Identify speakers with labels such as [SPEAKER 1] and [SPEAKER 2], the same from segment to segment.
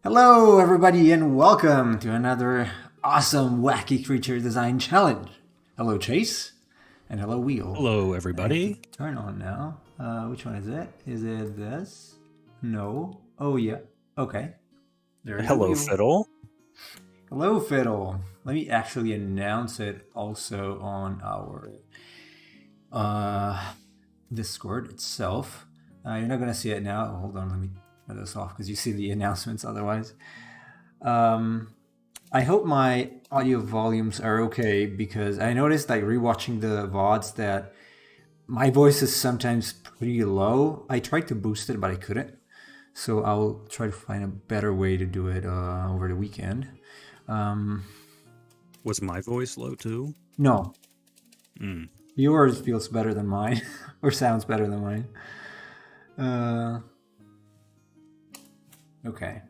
[SPEAKER 1] Hello, everybody, and welcome to another awesome Wacky Creature Design Challenge. Hello, Chase, and hello, Wheel.
[SPEAKER 2] Hello, everybody.
[SPEAKER 1] Turn on now. Which one is it? Is it this? No. Oh, yeah. Okay. There's
[SPEAKER 2] Hello, Fiddle.
[SPEAKER 1] Hello, Fiddle. Let me actually announce it also on our Discord itself. You're not going to see it now. Hold on, let me this off because you see the announcements otherwise. I hope my audio volumes are okay because I noticed like rewatching the VODs that my voice is sometimes pretty low. I tried to boost it, but I couldn't. So I'll try to find a better way to do it over the weekend.
[SPEAKER 2] Was my voice low too?
[SPEAKER 1] No. Yours feels better than mine, or sounds better than mine. Okay.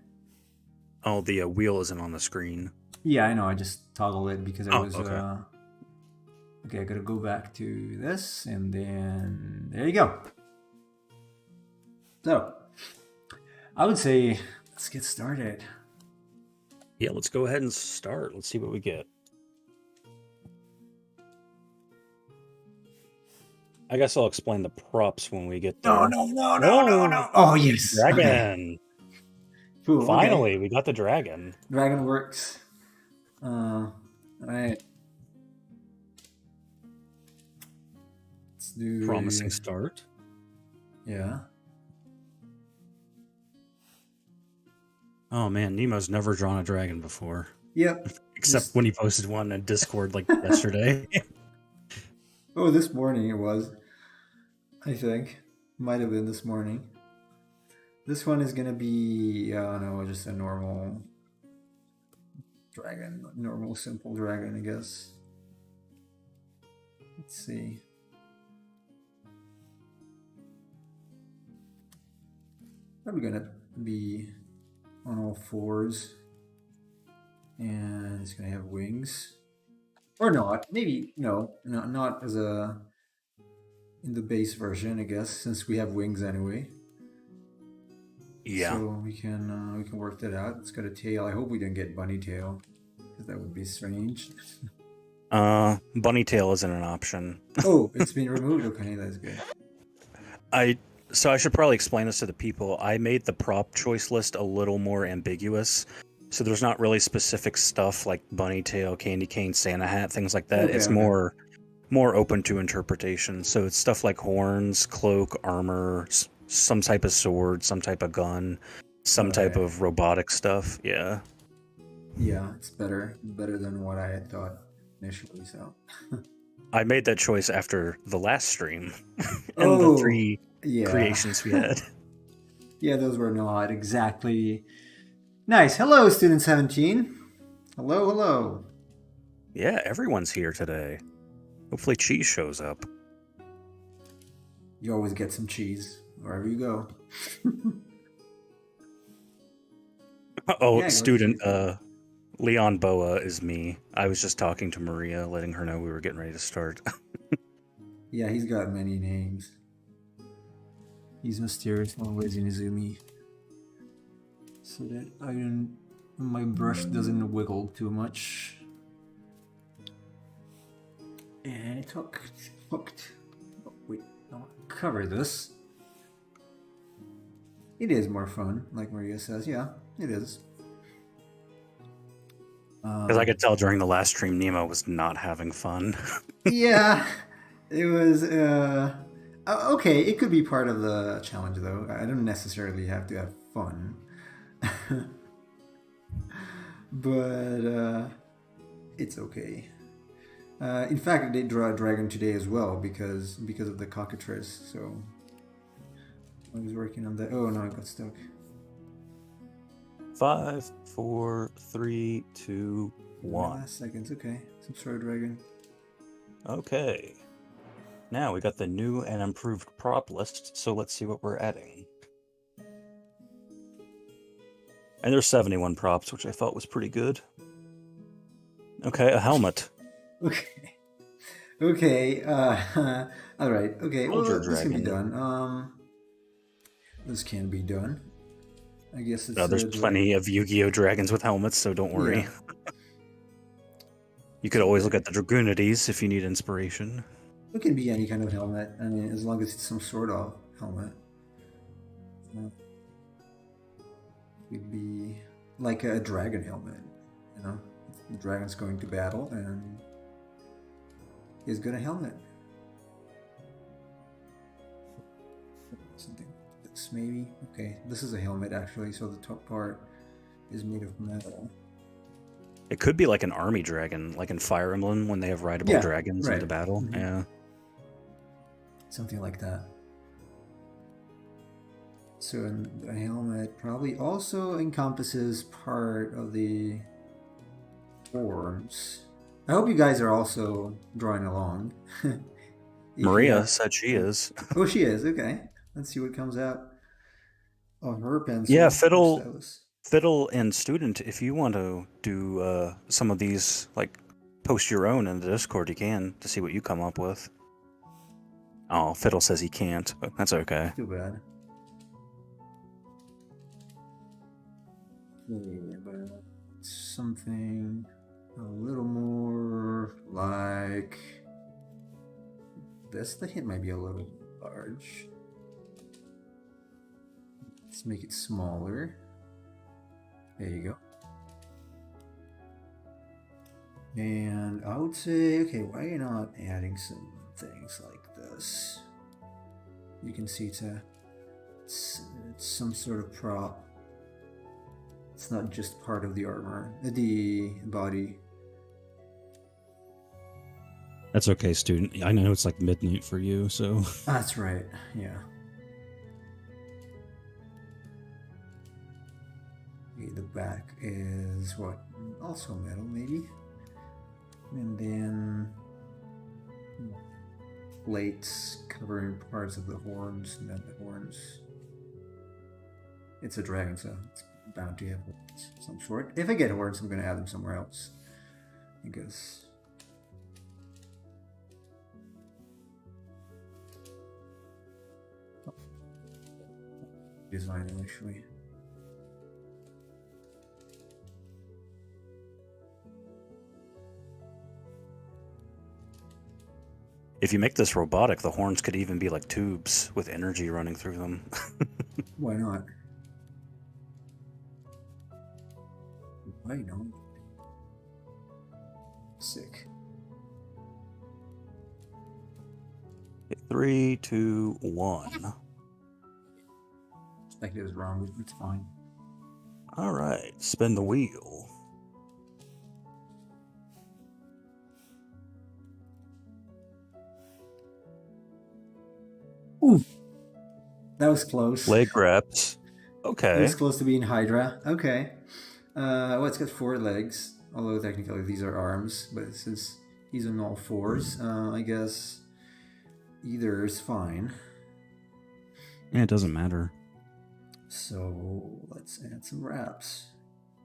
[SPEAKER 2] Oh, the wheel isn't on the screen.
[SPEAKER 1] Yeah, I know. I just toggled it because I was...
[SPEAKER 2] okay.
[SPEAKER 1] Okay, I gotta go back to this, and then... There you go. So, I would say, let's get started.
[SPEAKER 2] Yeah, let's go ahead and start. Let's see what we get. I guess I'll explain the props when we get there.
[SPEAKER 1] No. Oh, yes.
[SPEAKER 2] Dragon.
[SPEAKER 1] Okay. Ooh,
[SPEAKER 2] Finally, we got the dragon.
[SPEAKER 1] Dragon works. All right. Let's do...
[SPEAKER 2] Promising start.
[SPEAKER 1] Yeah.
[SPEAKER 2] Oh man, Nemo's never drawn a dragon before.
[SPEAKER 1] Yep.
[SPEAKER 2] Except when he posted one in Discord like yesterday.
[SPEAKER 1] Oh, this morning it was. I think. Might have been this morning. This one is gonna be, no, just a normal dragon. Normal, simple dragon, I guess. Let's see. Probably gonna be on all fours. And it's gonna have wings. Or not. Maybe, no, not as a... in the base version, I guess, since we have wings anyway.
[SPEAKER 2] Yeah.
[SPEAKER 1] So we can work that out. It's got a tail. I hope we didn't get bunny tail, because that would be strange.
[SPEAKER 2] Bunny tail isn't an option.
[SPEAKER 1] Oh, it's been removed. Okay, that's good.
[SPEAKER 2] So I should probably explain this to the people. I made the prop choice list a little more ambiguous. So there's not really specific stuff like bunny tail, candy cane, Santa hat, things like that.
[SPEAKER 1] Okay,
[SPEAKER 2] it's more open to interpretation. So it's stuff like horns, cloak, armor, some type of sword, some type of gun, some type of robotic stuff. Yeah.
[SPEAKER 1] Yeah, it's better than what I had thought initially. So
[SPEAKER 2] I made that choice after the last stream and the 3 creations we had.
[SPEAKER 1] Yeah, those were not exactly nice. Hello, Student 17. Hello.
[SPEAKER 2] Yeah, everyone's here today. Hopefully Cheese shows up.
[SPEAKER 1] You always get some cheese wherever you go.
[SPEAKER 2] Oh, student Leon Boa is me. I was just talking to Maria, letting her know we were getting ready to start.
[SPEAKER 1] Yeah, he's got many names. He's mysterious, always in Izumi. So that my brush doesn't wiggle too much. And it's hooked. Oh, wait, I'll cover this. It is more fun, like Maria says. Yeah, it is.
[SPEAKER 2] Because I could tell during the last stream, Nemo was not having fun.
[SPEAKER 1] Yeah, it was... okay, it could be part of the challenge, though. I don't necessarily have to have fun. But it's okay. In fact, I did draw a dragon today as well because of the cockatrice. So I was working on that. Oh no, I got stuck.
[SPEAKER 2] 5, 4, 3, 2, 1.
[SPEAKER 1] Last seconds. Okay, some sort of dragon.
[SPEAKER 2] Okay. Now we got the new and improved prop list. So let's see what we're adding. And there's 71 props, which I thought was pretty good. Okay, a helmet.
[SPEAKER 1] Okay. All right. Okay. Well, this can be
[SPEAKER 2] dragon.
[SPEAKER 1] done. This can be done. I guess it's.
[SPEAKER 2] There's plenty of Yu-Gi-Oh dragons with helmets, so don't worry. Yeah. You could always look at the Dragoonities if you need inspiration.
[SPEAKER 1] It can be any kind of helmet. I mean, as long as it's some sort of helmet. It could be like a dragon helmet. You know, the dragon's going to battle and he's got a helmet. Something that's maybe. Okay, this is a helmet actually, so the top part is made of metal.
[SPEAKER 2] It could be like an army dragon, like in Fire Emblem when they have rideable
[SPEAKER 1] Yeah,
[SPEAKER 2] dragons in
[SPEAKER 1] right.
[SPEAKER 2] the battle.
[SPEAKER 1] Mhm.
[SPEAKER 2] Yeah.
[SPEAKER 1] Something like that. So the helmet probably also encompasses part of the forms. I hope you guys are also drawing along. If you
[SPEAKER 2] Maria
[SPEAKER 1] have,
[SPEAKER 2] said she is.
[SPEAKER 1] oh, she is. Okay, let's see what comes out of her
[SPEAKER 2] Yeah,
[SPEAKER 1] pencil or
[SPEAKER 2] Fiddle,
[SPEAKER 1] stylus.
[SPEAKER 2] Fiddle, and Student. If you want to do some of these, like post your own in the Discord, you can to see what you come up with. Oh, Fiddle says he can't, but that's okay.
[SPEAKER 1] Too bad. Okay, but something a little more like this. The hint might be a little large. Let's make it smaller. There you go. And I would say, okay, why are you not adding some things like this? You can see it's some sort of prop. It's not just part of the armor, the body.
[SPEAKER 2] That's okay, Student. I know it's like midnight for you, so.
[SPEAKER 1] That's right, yeah. Okay, the back is what? Also metal, maybe? And then plates covering parts of the horns, and then the horns. It's a dragon, so it's bound to have horns of some sort. If I get horns, I'm going to add them somewhere else. I guess. Design, actually.
[SPEAKER 2] If you make this robotic, the horns could even be like tubes with energy running through them.
[SPEAKER 1] Why not? Why not? Sick.
[SPEAKER 2] 3, 2, 1.
[SPEAKER 1] Perspective is wrong, but it's fine.
[SPEAKER 2] All right, spin the wheel.
[SPEAKER 1] Ooh, that was close.
[SPEAKER 2] Leg reps.
[SPEAKER 1] It
[SPEAKER 2] Okay.
[SPEAKER 1] was close to being Hydra. Okay. Well, it's got 4 legs, although technically these are arms, but since he's on all 4s, I guess either is fine.
[SPEAKER 2] Yeah, it doesn't matter.
[SPEAKER 1] So let's add some wraps.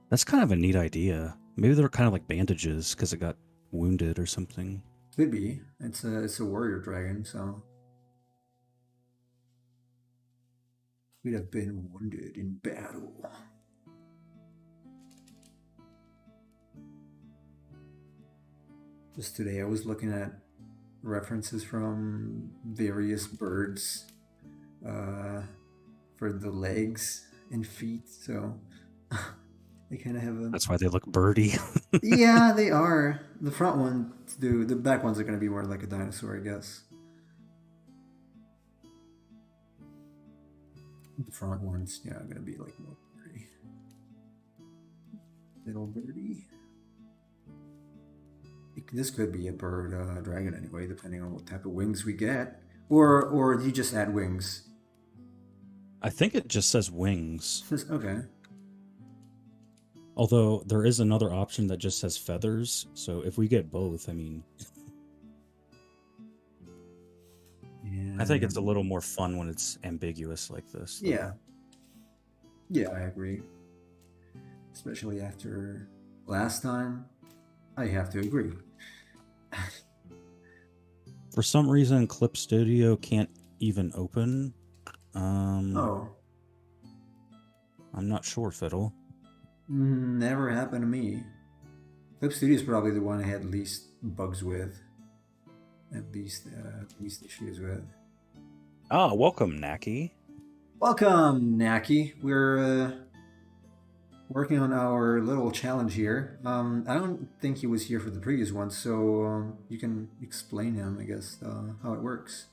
[SPEAKER 2] That's kind of a neat idea. Maybe they're kind of like bandages because it got wounded or something.
[SPEAKER 1] Could be. It's a warrior dragon, so we'd have been wounded in battle. Just today I was looking at references from various birds for the legs and feet, so they kind of have a...
[SPEAKER 2] That's why they look birdy.
[SPEAKER 1] Yeah, they are. The front ones do. The back ones are going to be more like a dinosaur, I guess. The front ones, yeah, are going to be like more birdie. Little birdie. This could be a bird dragon anyway, depending on what type of wings we get. Or do you just add wings?
[SPEAKER 2] I think it just says wings.
[SPEAKER 1] Okay.
[SPEAKER 2] Although there is another option that just says feathers. So if we get both, I mean, I think it's a little more fun when it's ambiguous like this. Though.
[SPEAKER 1] Yeah. Yeah, I agree. Especially after last time, I have to agree.
[SPEAKER 2] For some reason, Clip Studio can't even open.
[SPEAKER 1] Oh.
[SPEAKER 2] I'm not sure, Fiddle.
[SPEAKER 1] Never happened to me. Clip Studio is probably the one I had least bugs with. At least issues with.
[SPEAKER 2] Ah, welcome, Naki.
[SPEAKER 1] Welcome, Naki. We're working on our little challenge here. I don't think he was here for the previous one, so you can explain him, I guess, how it works.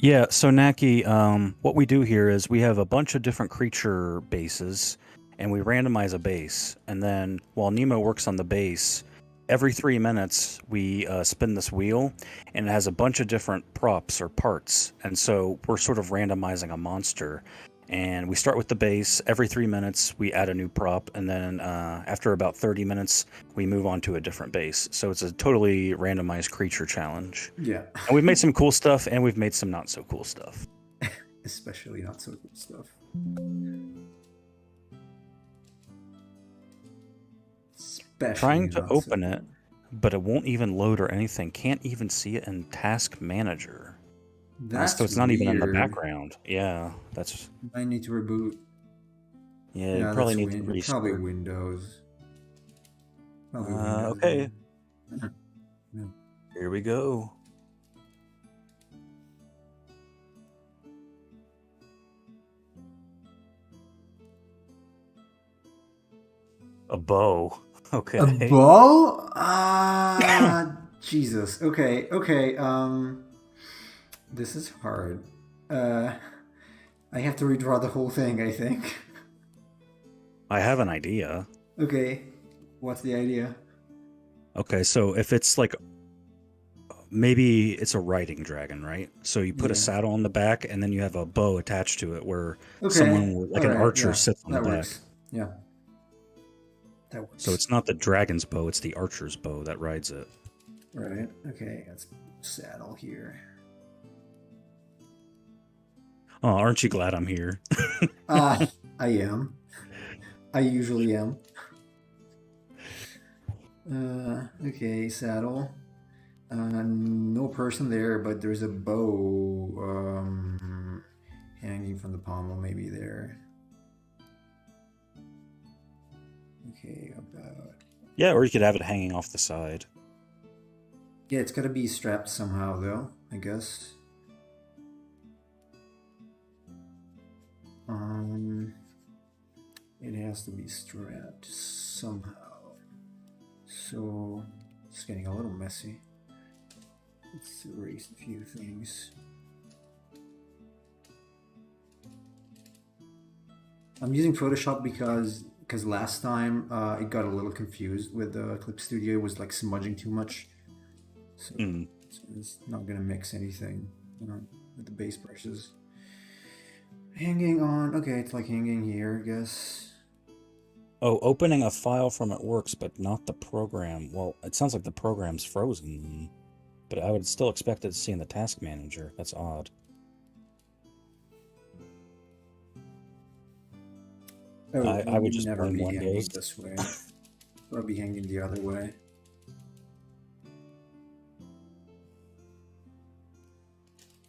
[SPEAKER 2] Yeah, so Naki, what we do here is we have a bunch of different creature bases, and we randomize a base. And then while Nemo works on the base, every 3 minutes we spin this wheel, and it has a bunch of different props or parts. And so we're sort of randomizing a monster. And we start with the base. Every 3 minutes we add a new prop, and then after about 30 minutes we move on to a different base. So it's a totally randomized creature challenge.
[SPEAKER 1] Yeah.
[SPEAKER 2] And we've made some cool stuff, and we've made some not so cool stuff.
[SPEAKER 1] Especially not so cool stuff. Especially
[SPEAKER 2] Trying to
[SPEAKER 1] not
[SPEAKER 2] open
[SPEAKER 1] so
[SPEAKER 2] it,
[SPEAKER 1] cool.
[SPEAKER 2] but it won't even load or anything. Can't even see it in Task Manager.
[SPEAKER 1] That's
[SPEAKER 2] So it's not even in the
[SPEAKER 1] weird.
[SPEAKER 2] background. Yeah, that's.
[SPEAKER 1] I need to reboot.
[SPEAKER 2] Yeah, you
[SPEAKER 1] Yeah,
[SPEAKER 2] probably
[SPEAKER 1] that's
[SPEAKER 2] need to
[SPEAKER 1] probably
[SPEAKER 2] restart.
[SPEAKER 1] Windows. Probably Windows.
[SPEAKER 2] Okay,
[SPEAKER 1] No.
[SPEAKER 2] here we go. A bow. Okay.
[SPEAKER 1] A bow? Jesus. Okay, okay. This is hard. I have to redraw the whole thing, I think.
[SPEAKER 2] I have an idea.
[SPEAKER 1] Okay. What's the idea?
[SPEAKER 2] Okay, so if it's like maybe it's a riding dragon, right? So you put a
[SPEAKER 1] Yeah.
[SPEAKER 2] saddle on the back, and then you have a bow attached to it, where
[SPEAKER 1] Okay.
[SPEAKER 2] someone, like
[SPEAKER 1] All
[SPEAKER 2] an
[SPEAKER 1] right.
[SPEAKER 2] archer,
[SPEAKER 1] Yeah.
[SPEAKER 2] sits on the
[SPEAKER 1] That
[SPEAKER 2] back.
[SPEAKER 1] works. Yeah. That works.
[SPEAKER 2] So it's not the dragon's bow; it's the archer's bow that rides it.
[SPEAKER 1] Right. Okay. Let's saddle here.
[SPEAKER 2] Oh, aren't you glad I'm here?
[SPEAKER 1] I am. I usually am. Okay, saddle. No person there, but there's a bow hanging from the pommel, maybe there. Okay, about.
[SPEAKER 2] Yeah, or you could have it hanging off the side.
[SPEAKER 1] Yeah, it's gotta be strapped somehow, though, I guess. It has to be strapped somehow. So it's getting a little messy. Let's erase a few things. I'm using Photoshop because last time it got a little confused with Clip Studio. It was like smudging too much, so it's not gonna mix anything, with the base brushes. Hanging on. Okay, it's like hanging here, I guess.
[SPEAKER 2] Oh, opening a file from it works, but not the program. Well, it sounds like the program's frozen, but I would still expect it to see in the task manager. That's odd.
[SPEAKER 1] Oh,
[SPEAKER 2] I would just
[SPEAKER 1] never
[SPEAKER 2] blame
[SPEAKER 1] be
[SPEAKER 2] Windows.
[SPEAKER 1] hanging this way. Or be hanging the other way.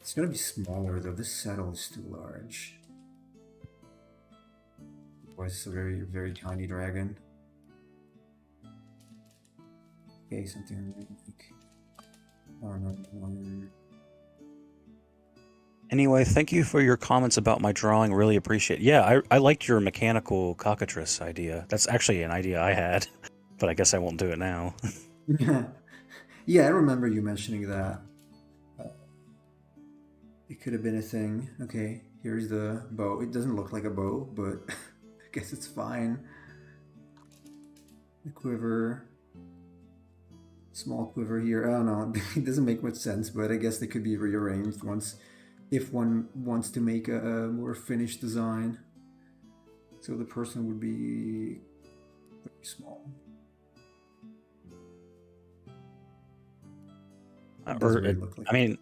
[SPEAKER 1] It's gonna be smaller though. This saddle is too large. Boy, it's a very, very tiny dragon. Okay, something like. Oh no.
[SPEAKER 2] Anyway, thank you for your comments about my drawing. Really appreciate it. Yeah, I liked your mechanical cockatrice idea. That's actually an idea I had, but I guess I won't do it now.
[SPEAKER 1] Yeah, I remember you mentioning that. It could have been a thing. Okay, here's the bow. It doesn't look like a bow, but I guess it's fine. The quiver. Small quiver here. I don't know. It doesn't make much sense, but I guess they could be rearranged once, if one wants to make a more finished design. So the person would be very small.
[SPEAKER 2] I mean,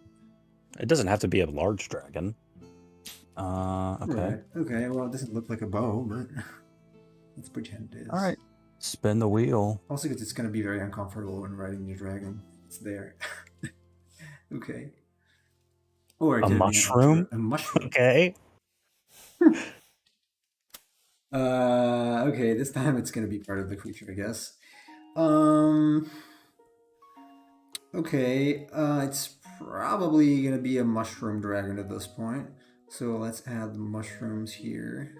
[SPEAKER 2] it doesn't have to be a large dragon. Okay.
[SPEAKER 1] Okay, well, it doesn't look like a bow, but let's pretend it is.
[SPEAKER 2] All right. Spin the wheel.
[SPEAKER 1] Also, because it's going to be very uncomfortable when riding the dragon. It's there. Okay. Or
[SPEAKER 2] a mushroom?
[SPEAKER 1] A mushroom.
[SPEAKER 2] Okay.
[SPEAKER 1] Okay, this time it's going to be part of the creature, I guess. Okay, it's probably going to be a mushroom dragon at this point. So let's add the mushrooms here.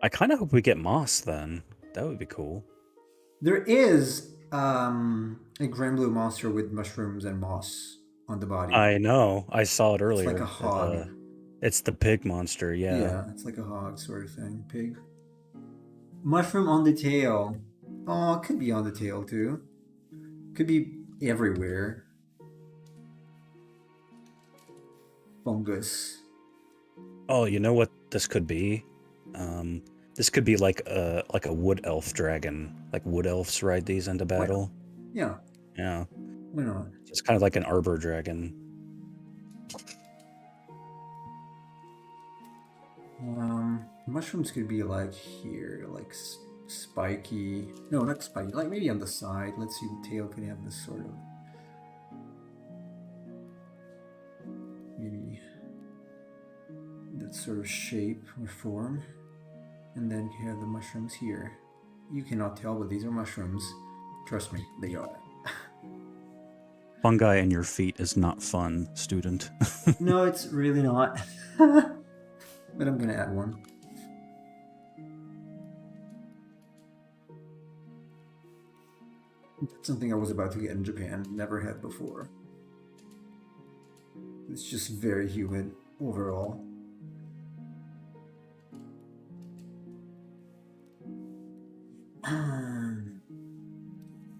[SPEAKER 2] I kind of hope we get moss then. That would be cool.
[SPEAKER 1] There is a grand blue monster with mushrooms and moss on the body.
[SPEAKER 2] I know. I saw it
[SPEAKER 1] It's like a
[SPEAKER 2] earlier.
[SPEAKER 1] hog.
[SPEAKER 2] It's the pig monster. Yeah.
[SPEAKER 1] Yeah, it's like a hog sort of thing. Pig. Mushroom on the tail. Oh, it could be on the tail too. Could be everywhere. Fungus.
[SPEAKER 2] Oh, you know what this could be? Um, this could be like a wood elf dragon. Like wood elves ride these into
[SPEAKER 1] Why not?
[SPEAKER 2] battle.
[SPEAKER 1] Yeah,
[SPEAKER 2] Yeah.
[SPEAKER 1] why not?
[SPEAKER 2] It's kind of like an arbor dragon.
[SPEAKER 1] Mushrooms could be like here, like spiky. No, not spiky. Like maybe on the side. Let's see. The tail could have this sort of maybe that sort of shape or form, and then you have the mushrooms here. You cannot tell, but these are mushrooms. Trust me, they are.
[SPEAKER 2] Fungi in your feet is not fun, student.
[SPEAKER 1] No, it's really not. But I'm gonna add one. Something I was about to get in Japan, never had before. It's just very humid overall.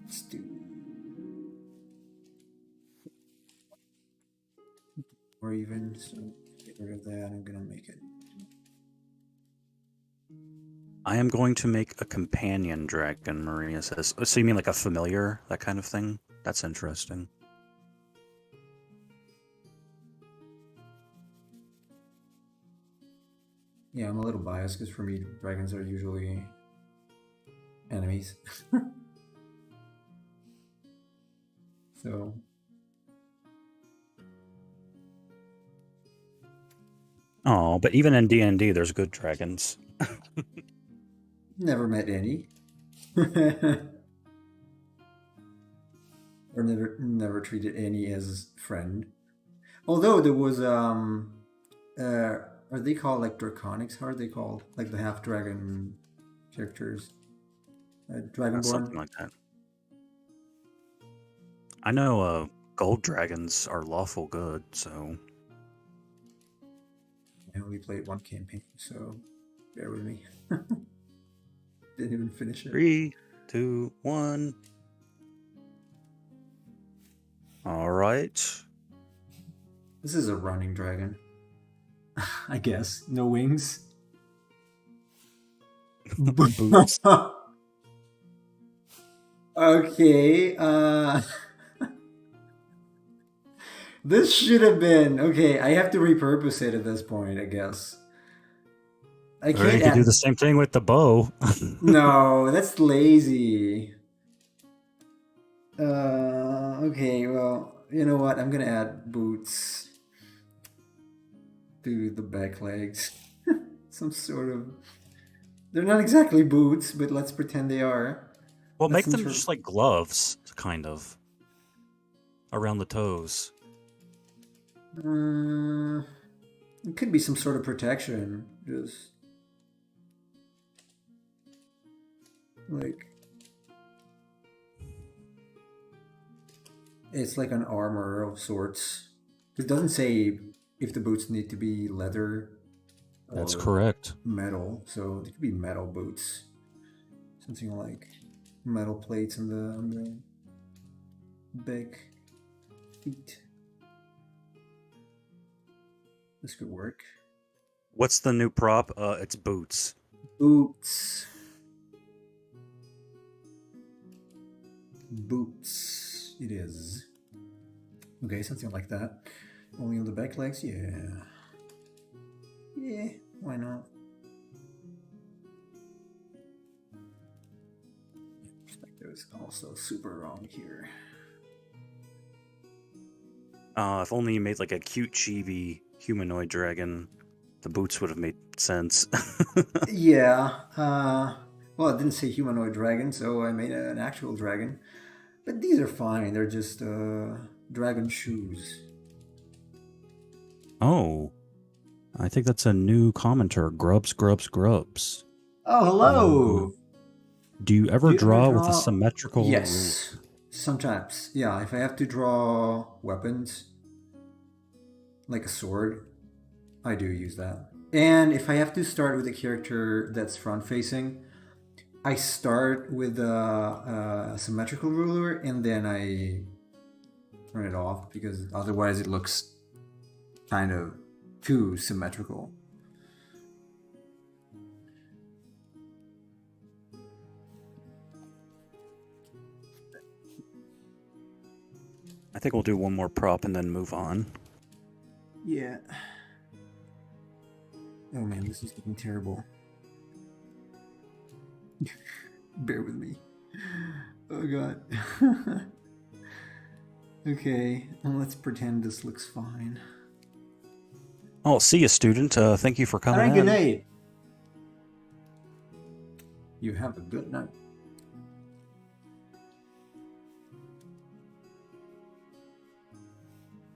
[SPEAKER 1] Let's do. Or even, so get rid of that. I'm gonna make it.
[SPEAKER 2] I am going to make a companion dragon, Maria says. So you mean like a familiar, that kind of thing? That's interesting.
[SPEAKER 1] Yeah, I'm a little biased because for me, dragons are usually enemies. So,
[SPEAKER 2] Oh, but even in D&D, there's good dragons.
[SPEAKER 1] never met any. Or never treated any as friend. Although there was are they called like draconics? How are they called? Like the half dragon characters,
[SPEAKER 2] Something
[SPEAKER 1] dragonborn.
[SPEAKER 2] like that. I know gold dragons are lawful good, so...
[SPEAKER 1] I only played one campaign, so bear with me. Didn't even finish it.
[SPEAKER 2] 3, 2, 1. Alright.
[SPEAKER 1] This is a running dragon. I guess. No wings.
[SPEAKER 2] Boots.
[SPEAKER 1] Okay, this should have been okay. I have to repurpose it at this point, I guess. I
[SPEAKER 2] Or you
[SPEAKER 1] can't
[SPEAKER 2] could do
[SPEAKER 1] add.
[SPEAKER 2] the same thing with the bow.
[SPEAKER 1] No, that's lazy. Okay, well, you know what? I'm gonna add boots to the back legs. Some sort of. They're not exactly boots, but let's pretend they are.
[SPEAKER 2] Well,
[SPEAKER 1] That's
[SPEAKER 2] make
[SPEAKER 1] some
[SPEAKER 2] them
[SPEAKER 1] sort of.
[SPEAKER 2] just like gloves, kind of. Around the toes.
[SPEAKER 1] It could be some sort of protection. Just like it's like an armor of sorts. It doesn't say if the boots need to be leather
[SPEAKER 2] That's
[SPEAKER 1] or
[SPEAKER 2] correct.
[SPEAKER 1] metal, so it could be metal boots. Something like metal plates on the back feet. This could work.
[SPEAKER 2] What's the new prop? It's boots.
[SPEAKER 1] Boots. Boots. It is. Okay, something like that. Only on the back legs? Yeah. Yeah, why not? Perspective is also super wrong here.
[SPEAKER 2] If only you made like a cute chibi humanoid dragon, the boots would have made sense.
[SPEAKER 1] Yeah. Well, it didn't say humanoid dragon, so I made an actual dragon. But these are fine. They're just dragon shoes.
[SPEAKER 2] Oh, I think that's a new commenter. Grubs, grubs, grubs.
[SPEAKER 1] Oh, hello.
[SPEAKER 2] Do you
[SPEAKER 1] Do
[SPEAKER 2] ever
[SPEAKER 1] you ever
[SPEAKER 2] draw with a
[SPEAKER 1] draw?
[SPEAKER 2] symmetrical rule?
[SPEAKER 1] Yes, sometimes. Yeah, if I have to draw weapons like a sword, I do use that. And if I have to start with a character that's front facing, I start with a symmetrical ruler and then I turn it off because otherwise it looks kind of too symmetrical.
[SPEAKER 2] I think we'll do one more prop and then move on.
[SPEAKER 1] Yeah. Oh man, this is getting terrible. Bear with me. Oh god. Okay, well, let's pretend this looks fine.
[SPEAKER 2] Oh, see you, student. Thank you for coming
[SPEAKER 1] Alright, good
[SPEAKER 2] in.
[SPEAKER 1] night. You have a good night.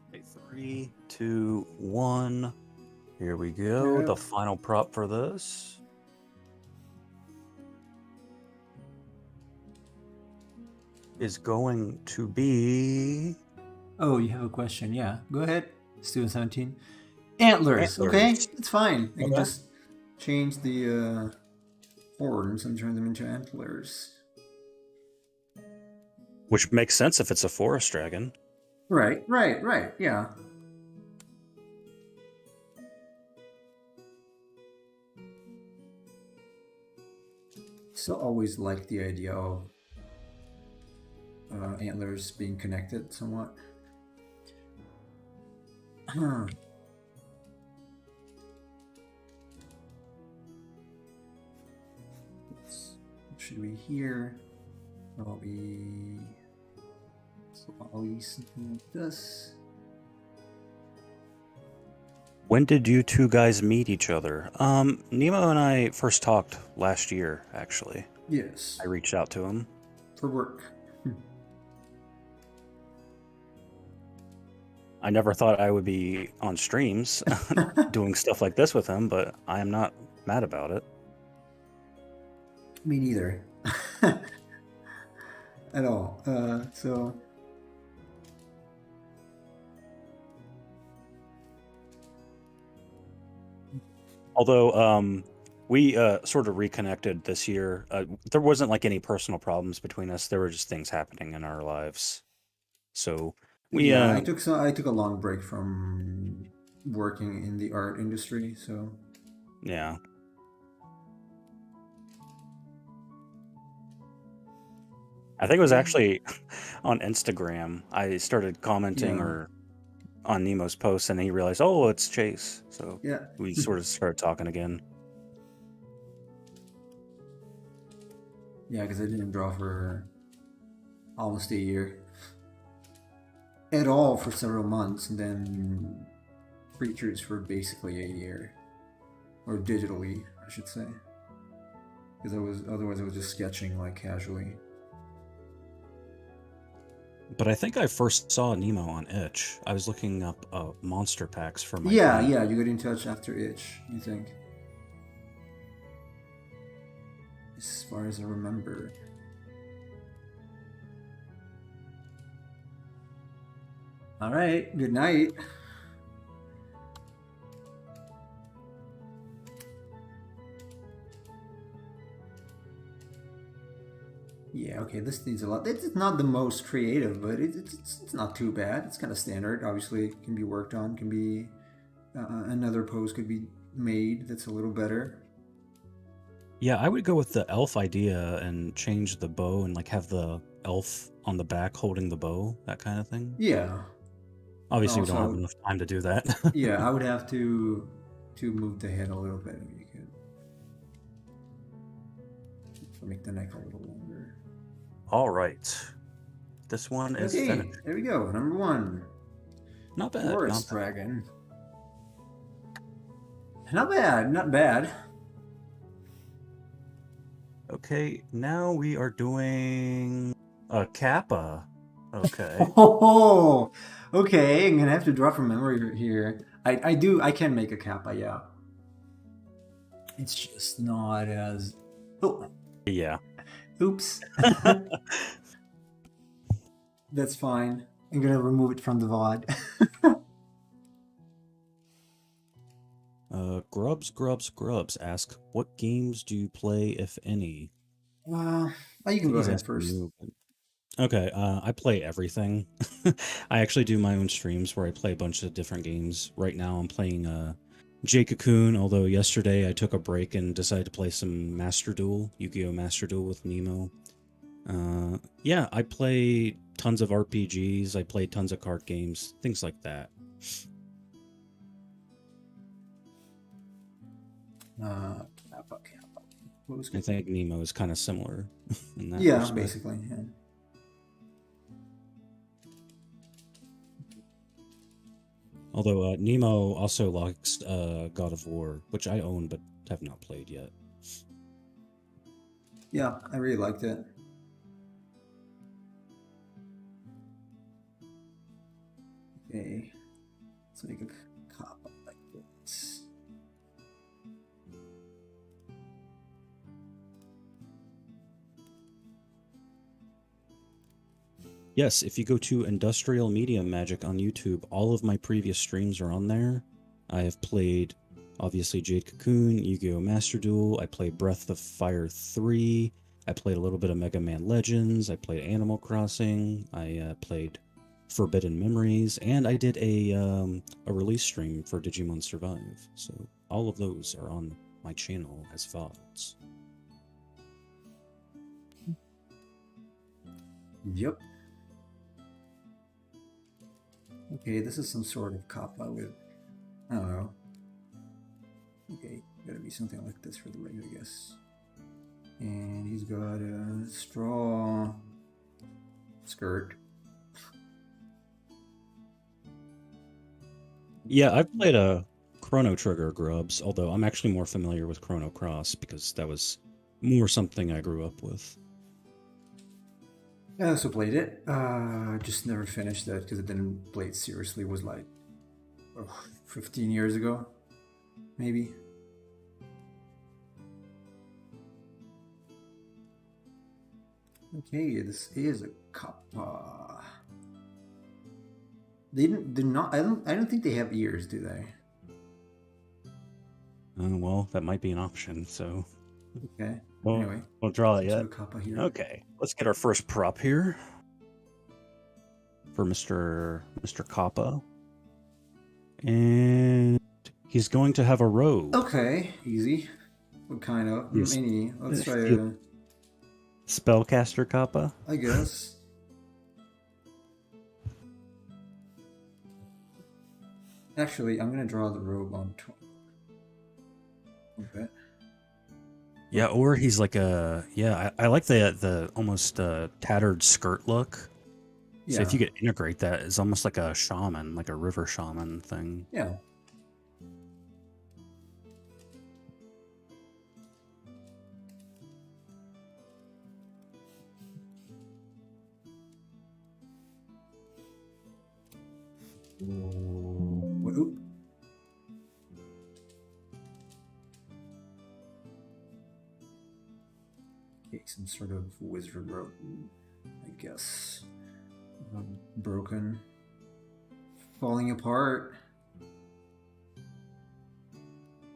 [SPEAKER 2] Okay, 3, 2, 1. Here we go.
[SPEAKER 1] Yep.
[SPEAKER 2] The final prop for this. Is going to be...
[SPEAKER 1] Oh, you have a question? Yeah, go ahead, Student 17. Antlers. Okay,
[SPEAKER 2] Antlers.
[SPEAKER 1] it's fine. I can
[SPEAKER 2] Okay.
[SPEAKER 1] just change the horns and turn them into antlers.
[SPEAKER 2] Which makes sense if it's a forest dragon.
[SPEAKER 1] Right, yeah. So always like the idea of antlers being connected somewhat. Should we here? Probably something like this.
[SPEAKER 2] When did you two guys meet each other? Nemo and I first talked last year, actually.
[SPEAKER 1] Yes.
[SPEAKER 2] I reached out to him.
[SPEAKER 1] For work.
[SPEAKER 2] I never thought I would be on streams doing stuff like this with him, but I am not mad about it.
[SPEAKER 1] Me neither. At all. So
[SPEAKER 2] Although we sort of reconnected this year. There wasn't like any personal problems between us. There were just things happening in our lives. So we
[SPEAKER 1] yeah, I took a long break from working in the art industry, so
[SPEAKER 2] yeah. I think it was actually on Instagram. I started commenting
[SPEAKER 1] Yeah.
[SPEAKER 2] or on Nemo's post, and he realized, oh, it's Chase. So
[SPEAKER 1] yeah.
[SPEAKER 2] we sort of started talking again.
[SPEAKER 1] Yeah, because I didn't draw for almost a year at all for several months, and then creatures for basically a year, or digitally, I should say, because otherwise I was just sketching like casually.
[SPEAKER 2] But I think I first saw Nemo on Itch. I was looking up monster packs for my
[SPEAKER 1] Yeah,
[SPEAKER 2] paint.
[SPEAKER 1] yeah, you got in touch after Itch, you think? As far as I remember. All right, good night. Yeah, okay, this needs a lot. It's not the most creative, but it's not too bad. It's kind of standard. Obviously, it can be worked on. Can be another pose could be made that's a little better.
[SPEAKER 2] Yeah, I would go with the elf idea and change the bow and like have the elf on the back holding the bow, that kind of thing.
[SPEAKER 1] Yeah.
[SPEAKER 2] Obviously, we don't have
[SPEAKER 1] Also,
[SPEAKER 2] enough time to do that.
[SPEAKER 1] yeah, I would have to move the head a little bit. If you could make the neck a little longer.
[SPEAKER 2] All right. This one is
[SPEAKER 1] Okay,
[SPEAKER 2] finished.
[SPEAKER 1] there we go. Number 1.
[SPEAKER 2] Not bad.
[SPEAKER 1] Forest
[SPEAKER 2] Not bad.
[SPEAKER 1] dragon. Not bad. Not bad.
[SPEAKER 2] Okay, now we are doing a Kappa. Okay.
[SPEAKER 1] Oh, okay. I'm gonna have to draw from memory here. I can make a kappa, yeah. It's just not as. Oh,
[SPEAKER 2] Yeah.
[SPEAKER 1] Oops. That's fine. I'm gonna remove it from the VOD.
[SPEAKER 2] Grubs ask, what games do you play, if any?
[SPEAKER 1] uh, you
[SPEAKER 2] I
[SPEAKER 1] can
[SPEAKER 2] think
[SPEAKER 1] go
[SPEAKER 2] he's
[SPEAKER 1] ahead
[SPEAKER 2] asking
[SPEAKER 1] first.
[SPEAKER 2] you. Okay, I play everything. I actually do my own streams where I play a bunch of different games. Right now, I'm playing Jake Cocoon, although yesterday I took a break and decided to play some Master Duel, Yu-Gi-Oh! Master Duel with Nemo. Yeah, I play tons of RPGs, I play tons of card games, things like that.
[SPEAKER 1] Kappa. What was
[SPEAKER 2] I
[SPEAKER 1] good?
[SPEAKER 2] think Nemo is kind of similar in that
[SPEAKER 1] Yeah,
[SPEAKER 2] respect.
[SPEAKER 1] basically. Yeah.
[SPEAKER 2] Although Nemo also likes God of War, which I own but have not played yet.
[SPEAKER 1] Yeah, I really liked it. Okay, let's make a Kappa like this.
[SPEAKER 2] Yes, if you go to Industrial Medium Magic on YouTube, all of my previous streams are on there. I have played, obviously, Jade Cocoon, Yu-Gi-Oh! Master Duel. I played Breath of Fire 3. I played a little bit of Mega Man Legends. I played Animal Crossing. I played Forbidden Memories, and I did a release stream for Digimon Survive. So all of those are on my channel as VODs.
[SPEAKER 1] Yep. Okay, this is some sort of Kappa with, I don't know. Okay, gotta be something like this for the leg, I guess. And he's got a straw skirt.
[SPEAKER 2] Yeah, I've played a Chrono Trigger Grubs, although I'm actually more familiar with Chrono Cross because that was more something I grew up with.
[SPEAKER 1] I also played it. Just never finished that because I didn't play it seriously. It was like 15 years ago, maybe. Okay, this is a Kappa. They didn't. Do not. I don't. I don't think they have ears, do they?
[SPEAKER 2] Well, that might be an option. So,
[SPEAKER 1] Okay.
[SPEAKER 2] well,
[SPEAKER 1] Anyway,
[SPEAKER 2] we'll draw it
[SPEAKER 1] let's do
[SPEAKER 2] yet.
[SPEAKER 1] a Kappa here.
[SPEAKER 2] Okay, let's get our first prop here for Mr. Kappa, and he's going to have a robe.
[SPEAKER 1] Okay, easy. What kind of?
[SPEAKER 2] Yes.
[SPEAKER 1] Any? Let's try
[SPEAKER 2] You-
[SPEAKER 1] a.
[SPEAKER 2] Spellcaster Kappa.
[SPEAKER 1] I guess. Actually, I'm gonna draw the robe on top. Okay.
[SPEAKER 2] Yeah, or he's like a I like the almost tattered skirt look.
[SPEAKER 1] Yeah.
[SPEAKER 2] So if you could integrate that, it's almost like a shaman, like a river shaman thing.
[SPEAKER 1] Yeah. What, oop. Okay, some sort of wizard robe, I guess. Broken. Falling apart.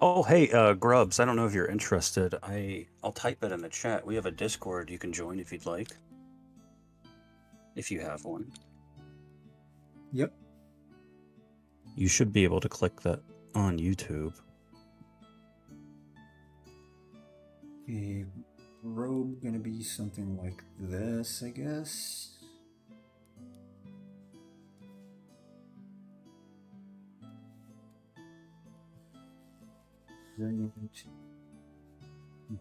[SPEAKER 2] Oh, hey, Grubs, I don't know if you're interested. I'll type it in the chat. We have a Discord you can join if you'd like. If you have one.
[SPEAKER 1] Yep.
[SPEAKER 2] You should be able to click that on YouTube.
[SPEAKER 1] Okay, robe gonna be something like this, I guess.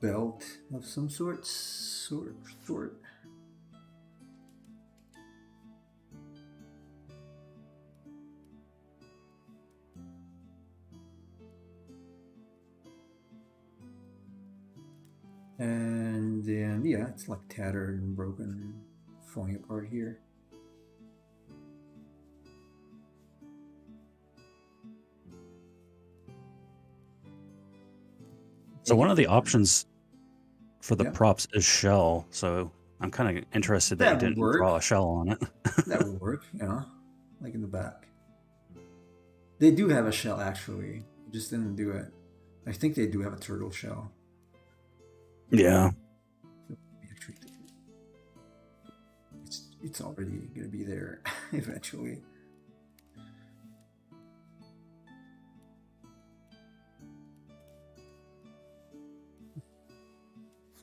[SPEAKER 1] Belt of some sort. And then, yeah, it's like tattered and broken, falling apart here.
[SPEAKER 2] So one of the options for the
[SPEAKER 1] Yeah,
[SPEAKER 2] props is shell, so I'm kind of interested that you
[SPEAKER 1] that would
[SPEAKER 2] didn't
[SPEAKER 1] work.
[SPEAKER 2] draw a shell on it.
[SPEAKER 1] That would work. Like in the back. They do have a shell actually. I just didn't do it. I think they do have a turtle shell.
[SPEAKER 2] Yeah.
[SPEAKER 1] Actually, it's already gonna be there eventually.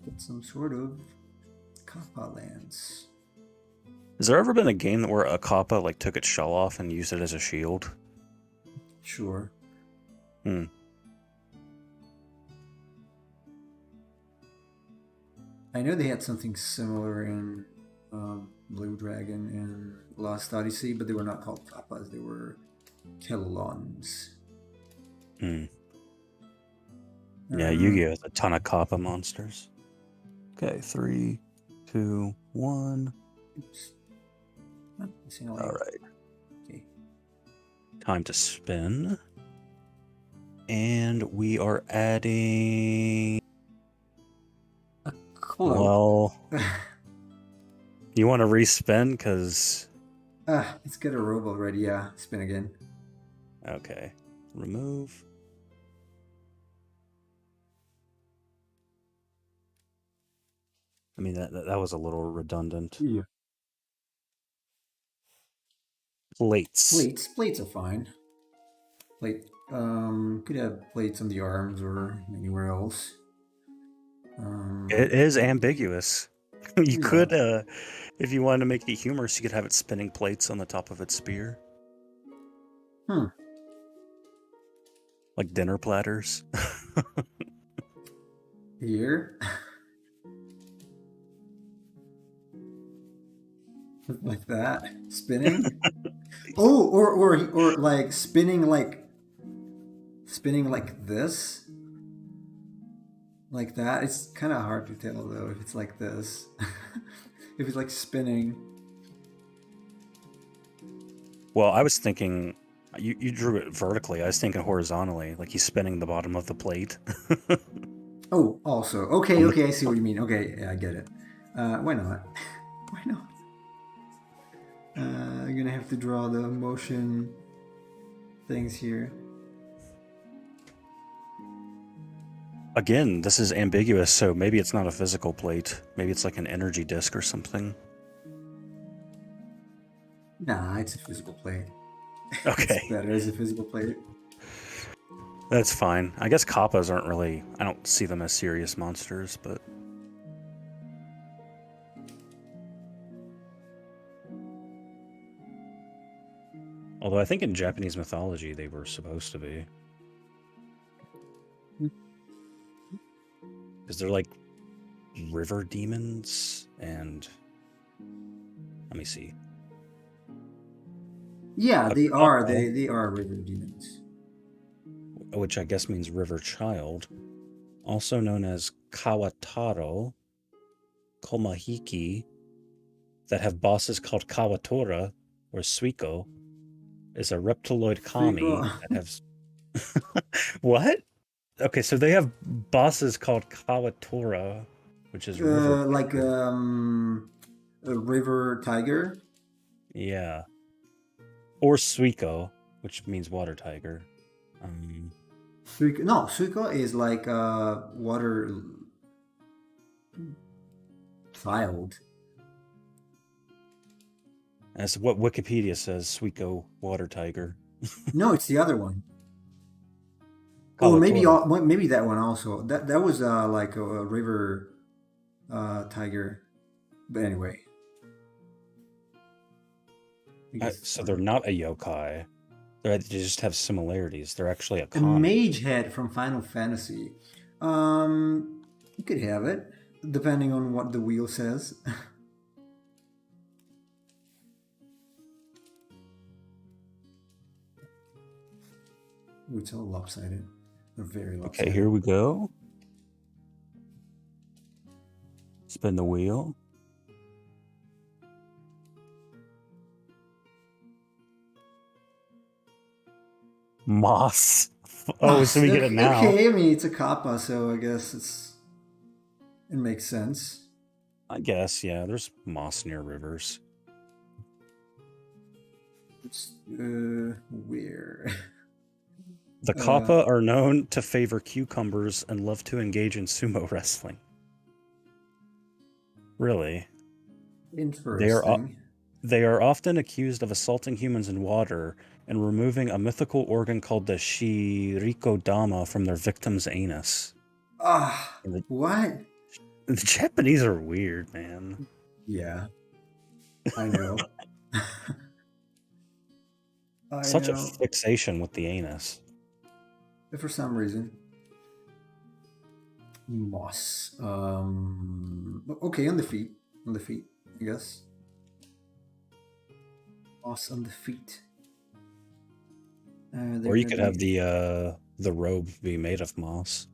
[SPEAKER 1] Get some sort of Kappa lands.
[SPEAKER 2] Has there ever been a game where a kappa like took its shell off and used it as a shield?
[SPEAKER 1] Sure.
[SPEAKER 2] Hmm.
[SPEAKER 1] I know they had something similar in Blue Dragon and Lost Odyssey, but they were not called Kappas. They were Kelons.
[SPEAKER 2] Hmm. Yeah, Yu-Gi-Oh has a ton of kappa monsters. Okay, 3, 2, 1.
[SPEAKER 1] Oops.
[SPEAKER 2] All right.
[SPEAKER 1] Okay.
[SPEAKER 2] Time to spin. And we are adding...
[SPEAKER 1] Cloak.
[SPEAKER 2] Well, you want to respin? Because...
[SPEAKER 1] Let's get a robo ready. Yeah, spin again.
[SPEAKER 2] Okay. Remove. I mean, that was a little redundant.
[SPEAKER 1] Yeah.
[SPEAKER 2] Plates.
[SPEAKER 1] Plates are fine. Plate. Could have plates on the arms or anywhere else.
[SPEAKER 2] It is ambiguous. You
[SPEAKER 1] Yeah.
[SPEAKER 2] could, if you wanted to make it humorous, you could have it spinning plates on the top of its spear.
[SPEAKER 1] Hmm.
[SPEAKER 2] Like dinner platters.
[SPEAKER 1] Here. Like that. Spinning. Oh, or like spinning like this. Like that. It's kind of hard to tell though if it's like this. If it's like spinning.
[SPEAKER 2] Well, I was thinking, you drew it vertically. I was thinking horizontally, like he's spinning the bottom of the plate.
[SPEAKER 1] Oh, also. Okay,
[SPEAKER 2] On the,
[SPEAKER 1] okay, I see what you mean. Okay, yeah, I get it. Why not? Why not? I'm gonna have to draw the motion things here.
[SPEAKER 2] again, this is ambiguous, so maybe it's not a physical plate. Maybe it's like an energy disk or something.
[SPEAKER 1] Nah, it's a physical plate.
[SPEAKER 2] Okay.
[SPEAKER 1] It's better as a physical plate.
[SPEAKER 2] That's fine. I guess kappas aren't really... I don't see them as serious monsters, but... Although I think in Japanese mythology they were supposed to be. Because they're like river demons and... Let me see.
[SPEAKER 1] Yeah,
[SPEAKER 2] A
[SPEAKER 1] they are.
[SPEAKER 2] kappa,
[SPEAKER 1] They are river demons.
[SPEAKER 2] which I guess means river child, also known as Kawataro, Komahiki, that have bosses called Kawatora or Suiko, is a reptiloid kami that has... What? Okay, so they have bosses called Kawatora, which is river
[SPEAKER 1] Like
[SPEAKER 2] tiger.
[SPEAKER 1] a river tiger.
[SPEAKER 2] Yeah. Or Suiko, which means water tiger.
[SPEAKER 1] No, Suiko is like water child.
[SPEAKER 2] That's what Wikipedia says, Suiko, water tiger.
[SPEAKER 1] No, it's the other one. Oh, maybe
[SPEAKER 2] Kawatora.
[SPEAKER 1] maybe that one also. That was like a river tiger. But anyway, I guess it's
[SPEAKER 2] So they're
[SPEAKER 1] fine.
[SPEAKER 2] not a yokai. They just have similarities. They're actually a
[SPEAKER 1] A
[SPEAKER 2] kami.
[SPEAKER 1] mage head from Final Fantasy. You could have it depending on what the wheel says. Ooh, it's all lopsided. They're very
[SPEAKER 2] Okay,
[SPEAKER 1] lopsided.
[SPEAKER 2] here we go. Spin the wheel. Moss. Oh, so we get it now.
[SPEAKER 1] Okay, I mean it's a kappa, so I guess it's It makes sense.
[SPEAKER 2] I guess, yeah. There's moss near rivers.
[SPEAKER 1] It's where?
[SPEAKER 2] The
[SPEAKER 1] Uh,
[SPEAKER 2] Kappa are known to favor cucumbers and love to engage in sumo wrestling. Really? They are
[SPEAKER 1] interesting.
[SPEAKER 2] they are often accused of assaulting humans in water and removing a mythical organ called the Shirikodama from their victim's anus.
[SPEAKER 1] Ah,
[SPEAKER 2] And
[SPEAKER 1] what?
[SPEAKER 2] the Japanese are weird, man.
[SPEAKER 1] Yeah, I know. I
[SPEAKER 2] Such a
[SPEAKER 1] know.
[SPEAKER 2] fixation with the anus.
[SPEAKER 1] But for some reason, moss. Okay, on the feet. On the feet, I guess. Moss on the feet. They're
[SPEAKER 2] Or you
[SPEAKER 1] gonna
[SPEAKER 2] could have
[SPEAKER 1] be.
[SPEAKER 2] the robe be made of moss.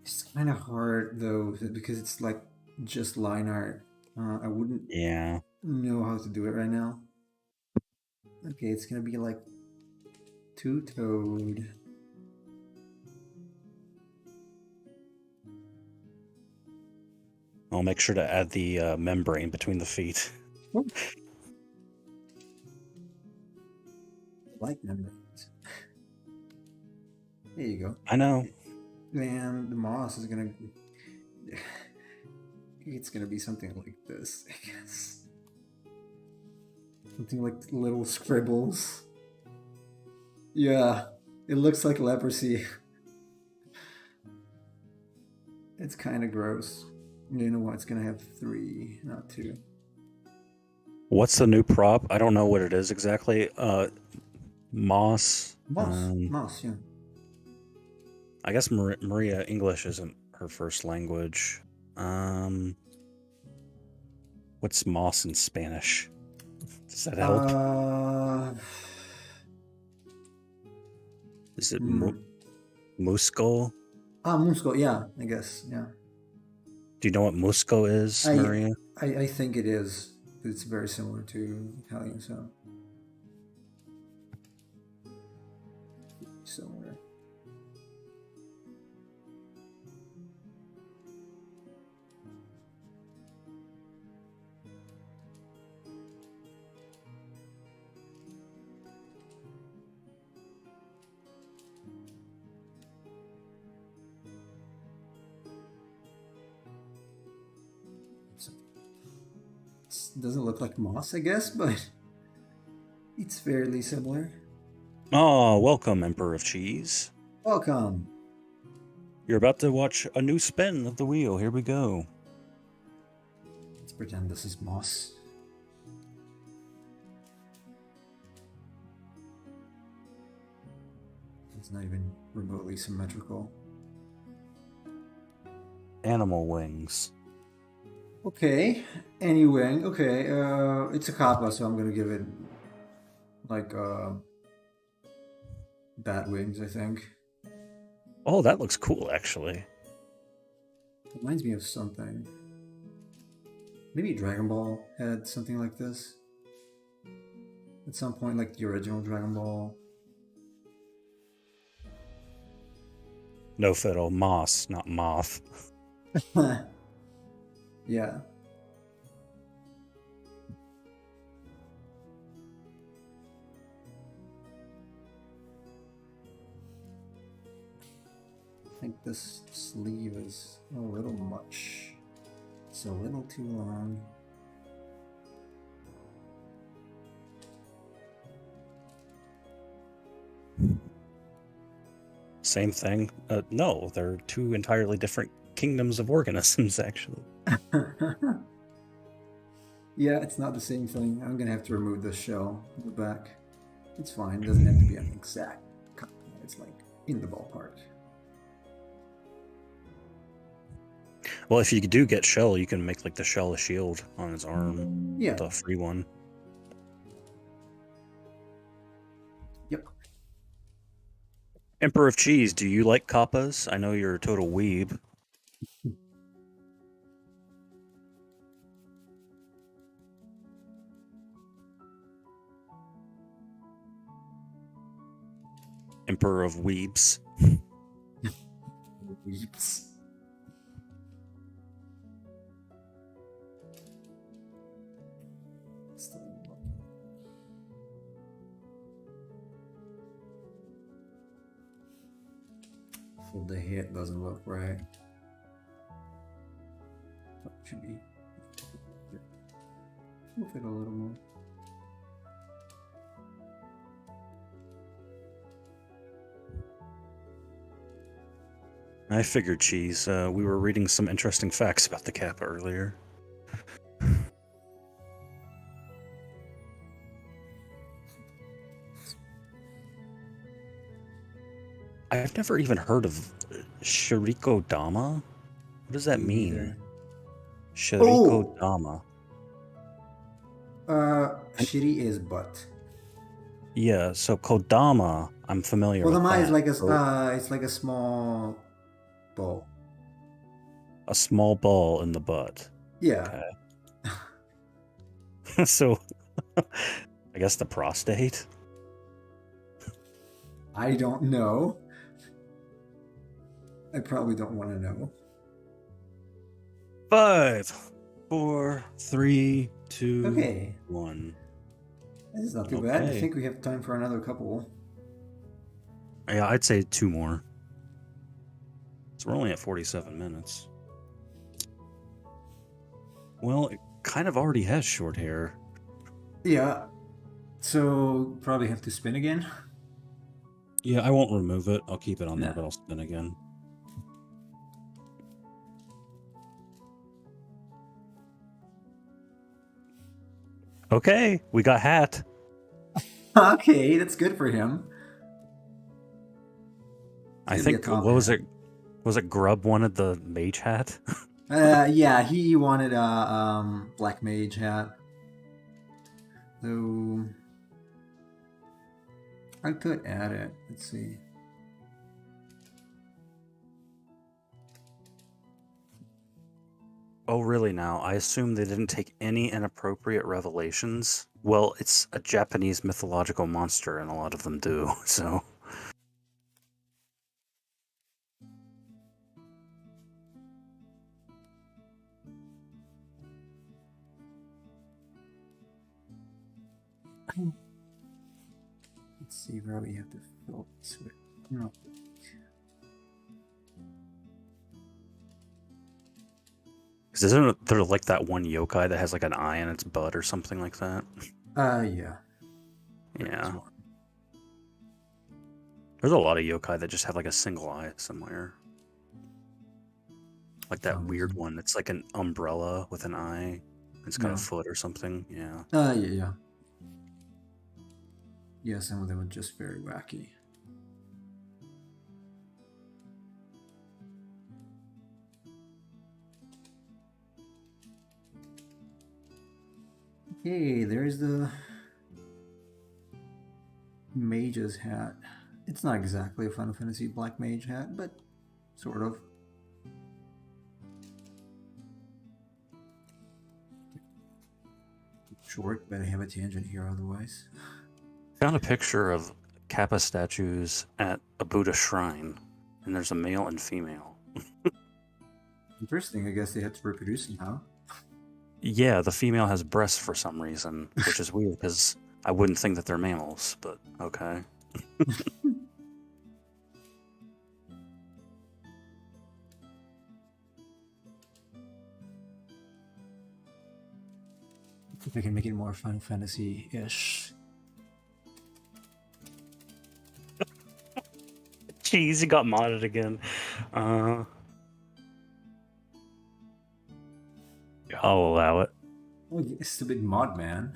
[SPEAKER 1] It's kind of hard though because it's like just line art. I wouldn't
[SPEAKER 2] Yeah.
[SPEAKER 1] know how to do it right now. Okay, it's gonna be like two-toed.
[SPEAKER 2] I'll make sure to add the membrane between the feet.
[SPEAKER 1] I like membranes. There you go.
[SPEAKER 2] I know.
[SPEAKER 1] And the moss is gonna. It's gonna be something like this, I guess. Something like little scribbles. Yeah, it looks like leprosy. It's kind of gross. You know what? It's gonna have 3, not 2.
[SPEAKER 2] What's the new prop? I don't know what it is exactly. Moss.
[SPEAKER 1] Moss, yeah.
[SPEAKER 2] I guess Maria English isn't her first language. What's moss in Spanish? Does that help? Is it musco?
[SPEAKER 1] Musco, yeah, I guess, yeah.
[SPEAKER 2] Do you know what musco is, Maria?
[SPEAKER 1] I think it is. It's very similar to Italian, so. Somewhere. It doesn't look like moss, I guess, but it's fairly similar.
[SPEAKER 2] Oh, welcome, Emperor of Cheese.
[SPEAKER 1] Welcome.
[SPEAKER 2] You're about to watch a new spin of the wheel. Here we go.
[SPEAKER 1] Let's pretend this is moss. It's not even remotely symmetrical.
[SPEAKER 2] Animal wings.
[SPEAKER 1] Okay. Anyway, okay. It's a kappa, so I'm gonna give it like bat wings, I think.
[SPEAKER 2] Oh, that looks cool, actually.
[SPEAKER 1] Reminds me of something. Maybe Dragon Ball had something like this. At some point, like the original Dragon Ball.
[SPEAKER 2] No fiddle, moss, not moth.
[SPEAKER 1] Yeah. I think this sleeve is a little much. It's a little too long.
[SPEAKER 2] Same thing. No, they're two entirely different kingdoms of organisms, actually.
[SPEAKER 1] Yeah, it's not the same thing. I'm gonna have to remove this shell in the back. It's fine. It doesn't have to be an exact cut. It's like in the ballpark.
[SPEAKER 2] Well, if you do get shell, you can make like the shell a shield on his arm.
[SPEAKER 1] Yeah.
[SPEAKER 2] The free one.
[SPEAKER 1] Yep.
[SPEAKER 2] Emperor of Cheese, do you like kappas? I know you're a total weeb. Emperor of Weebs.
[SPEAKER 1] Weeps. Well, the hit doesn't look right. That should be. Move it a little more.
[SPEAKER 2] I figured, Cheese. We were reading some interesting facts about the Kappa earlier. I've never even heard of Shiriko Dama. What does that
[SPEAKER 1] Me
[SPEAKER 2] mean?
[SPEAKER 1] neither.
[SPEAKER 2] Shiriko
[SPEAKER 1] Oh!
[SPEAKER 2] Dama.
[SPEAKER 1] Shitty is butt.
[SPEAKER 2] Yeah, so Kodama, I'm familiar with
[SPEAKER 1] Kodama is
[SPEAKER 2] that.
[SPEAKER 1] like a
[SPEAKER 2] So
[SPEAKER 1] it's like a small ball.
[SPEAKER 2] a small ball in the butt.
[SPEAKER 1] Yeah.
[SPEAKER 2] Okay. So I guess the prostate.
[SPEAKER 1] I don't know. I probably don't want to know.
[SPEAKER 2] 5, 4, 3, 2,
[SPEAKER 1] Okay.
[SPEAKER 2] 1.
[SPEAKER 1] This is not too bad. I
[SPEAKER 2] Okay.
[SPEAKER 1] think we have time for another couple.
[SPEAKER 2] Yeah, I'd say 2 more. So we're only at 47 minutes. Well, it kind of already has short hair.
[SPEAKER 1] Yeah. So probably have to spin again.
[SPEAKER 2] Yeah, I won't remove it. I'll keep it on there,
[SPEAKER 1] Nah.
[SPEAKER 2] but I'll spin again. Okay, we got hat.
[SPEAKER 1] Okay, that's good for him.
[SPEAKER 2] I
[SPEAKER 1] It's gonna be a
[SPEAKER 2] think
[SPEAKER 1] top
[SPEAKER 2] what was
[SPEAKER 1] hat.
[SPEAKER 2] it? Was it Grub wanted the mage hat?
[SPEAKER 1] Yeah, he wanted a black mage hat. So I could add it. Let's see.
[SPEAKER 2] Oh, really now? I assume they didn't take any inappropriate revelations. Well, it's a Japanese mythological monster, and a lot of them do, so.
[SPEAKER 1] Let's see where we have to fill this with. No.
[SPEAKER 2] Because isn't there like that one yokai that has like an eye in its butt or something like that?
[SPEAKER 1] Yeah.
[SPEAKER 2] Yeah. There's a lot of yokai that just have like a single eye somewhere. Like that weird one. It's like an umbrella with an eye. It's got a foot or something. Yeah.
[SPEAKER 1] Yeah. Yeah, some of them are just very wacky. Okay, there's the mage's hat. It's not exactly a Final Fantasy Black Mage hat, but sort of. Short, but I have a tangent here otherwise.
[SPEAKER 2] Found a picture of Kappa statues at a Buddha shrine, and there's a male and female.
[SPEAKER 1] Interesting. I guess they had to reproduce somehow.
[SPEAKER 2] Yeah, the female has breasts for some reason, which is weird because I wouldn't think that they're mammals, but okay.
[SPEAKER 1] If I can make it more Final Fantasy-ish.
[SPEAKER 2] Jeez, he got modded again. I'll allow it.
[SPEAKER 1] Oh, you stupid mod man.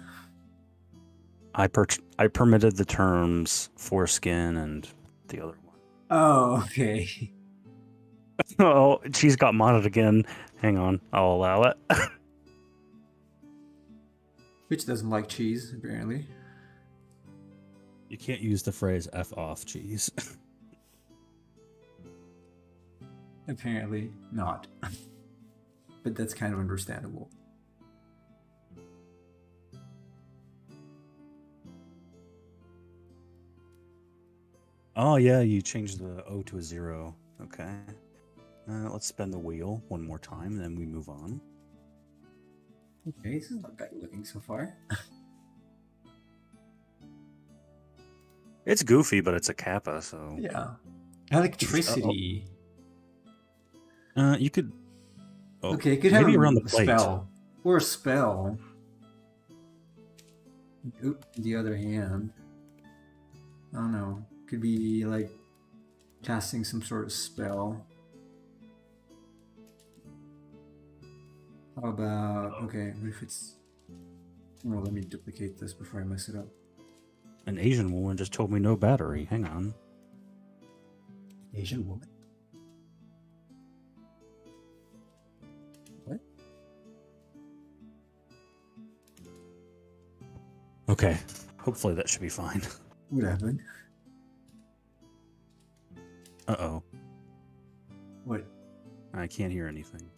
[SPEAKER 2] I permitted the terms foreskin and the other one.
[SPEAKER 1] Oh, okay.
[SPEAKER 2] Oh, she's got modded again. Hang on, I'll allow it.
[SPEAKER 1] Which doesn't like cheese, apparently.
[SPEAKER 2] You can't use the phrase "f off, cheese."
[SPEAKER 1] Apparently not. But that's kind of understandable.
[SPEAKER 2] Oh yeah, you changed the O to a 0. Okay. Let's spin the wheel one more time, then we move on.
[SPEAKER 1] Okay, this is not bad looking so far.
[SPEAKER 2] It's goofy, but it's a Kappa, so...
[SPEAKER 1] Yeah. Electricity.
[SPEAKER 2] You could. Oh,
[SPEAKER 1] Okay, it could have
[SPEAKER 2] maybe around the
[SPEAKER 1] a
[SPEAKER 2] plate.
[SPEAKER 1] spell. Or a spell. Oop, on the other hand. I don't know. Could be like casting some sort of spell. How about, okay, what if it's, well, let me duplicate this before I mess it up.
[SPEAKER 2] An Asian woman just told me no battery. Hang on.
[SPEAKER 1] Asian woman? What?
[SPEAKER 2] Okay. Hopefully that should be fine.
[SPEAKER 1] What happened?
[SPEAKER 2] Uh-oh.
[SPEAKER 1] What?
[SPEAKER 2] I can't hear anything.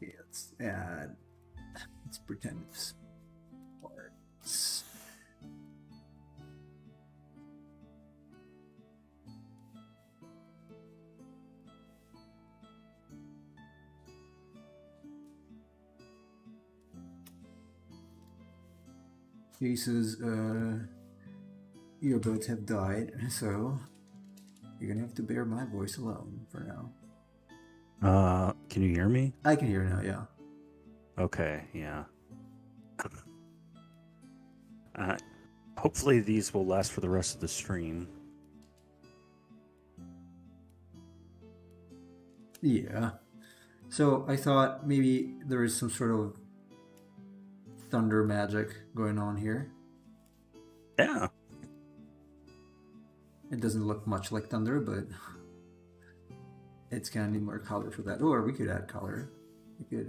[SPEAKER 1] Okay, let's add, let's pretend it's parts. Cases, earbuds have died, so you're gonna have to bear my voice alone for now.
[SPEAKER 2] Can you hear me?
[SPEAKER 1] I can hear now, yeah.
[SPEAKER 2] Okay, yeah. Hopefully these will last for the rest of the stream.
[SPEAKER 1] Yeah. So I thought maybe there is some sort of thunder magic going on here.
[SPEAKER 2] Yeah.
[SPEAKER 1] It doesn't look much like thunder, but it's gonna need more color for that. Or we could add color. We could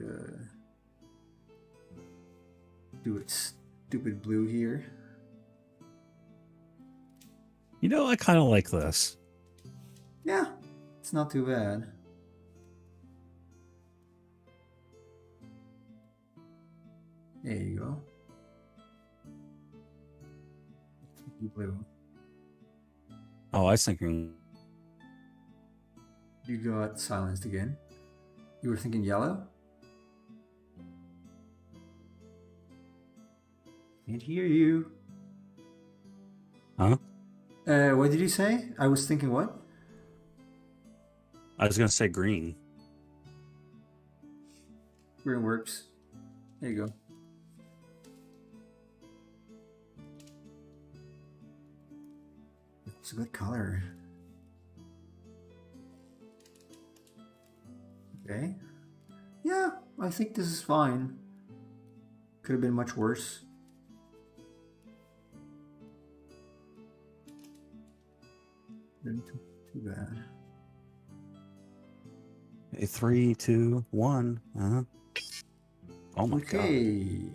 [SPEAKER 1] do it stupid blue here.
[SPEAKER 2] You know, I kind of like this.
[SPEAKER 1] Yeah, it's not too bad. There you go. Blue.
[SPEAKER 2] Oh, I was thinking.
[SPEAKER 1] You got silenced again. You were thinking yellow? Can't hear you.
[SPEAKER 2] Huh?
[SPEAKER 1] What did you say? I was thinking what?
[SPEAKER 2] I was going to say green.
[SPEAKER 1] Green works. There you go. It's a good color. Okay. Yeah, I think this is fine. Could have been much worse. Didn't too bad.
[SPEAKER 2] Okay, 3, 2, 1. Uh-huh. Oh my god.
[SPEAKER 1] Okay.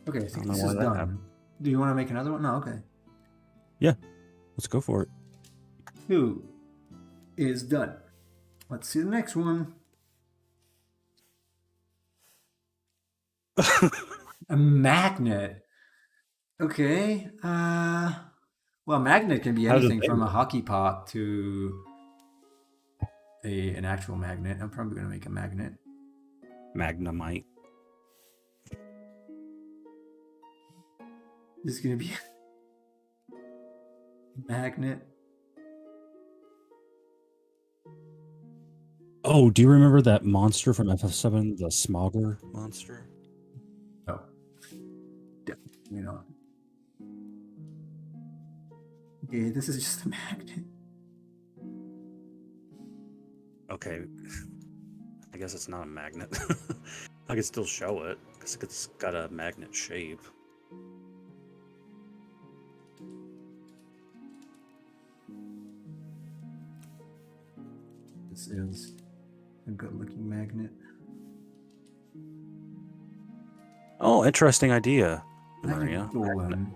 [SPEAKER 1] Okay, I think this is done.
[SPEAKER 2] happened.
[SPEAKER 1] Do you want to make another one? No, okay.
[SPEAKER 2] Yeah, let's go for it.
[SPEAKER 1] 2 is done. Let's see the next one. A magnet. Okay. Well, a magnet can be
[SPEAKER 2] How does
[SPEAKER 1] anything
[SPEAKER 2] they
[SPEAKER 1] from a
[SPEAKER 2] work?
[SPEAKER 1] hockey puck to an actual magnet. I'm probably going to make a magnet.
[SPEAKER 2] Magnemite.
[SPEAKER 1] This is going to be a magnet.
[SPEAKER 2] Oh, do you remember that monster from FF7, the Smogger monster?
[SPEAKER 1] Oh, definitely not. Okay, this is just a magnet.
[SPEAKER 2] Okay. I guess it's not a magnet. I can still show it, because it's got a magnet shape.
[SPEAKER 1] This is a good-looking magnet.
[SPEAKER 2] Oh, interesting idea,
[SPEAKER 1] Magnet
[SPEAKER 2] Maria.
[SPEAKER 1] golem.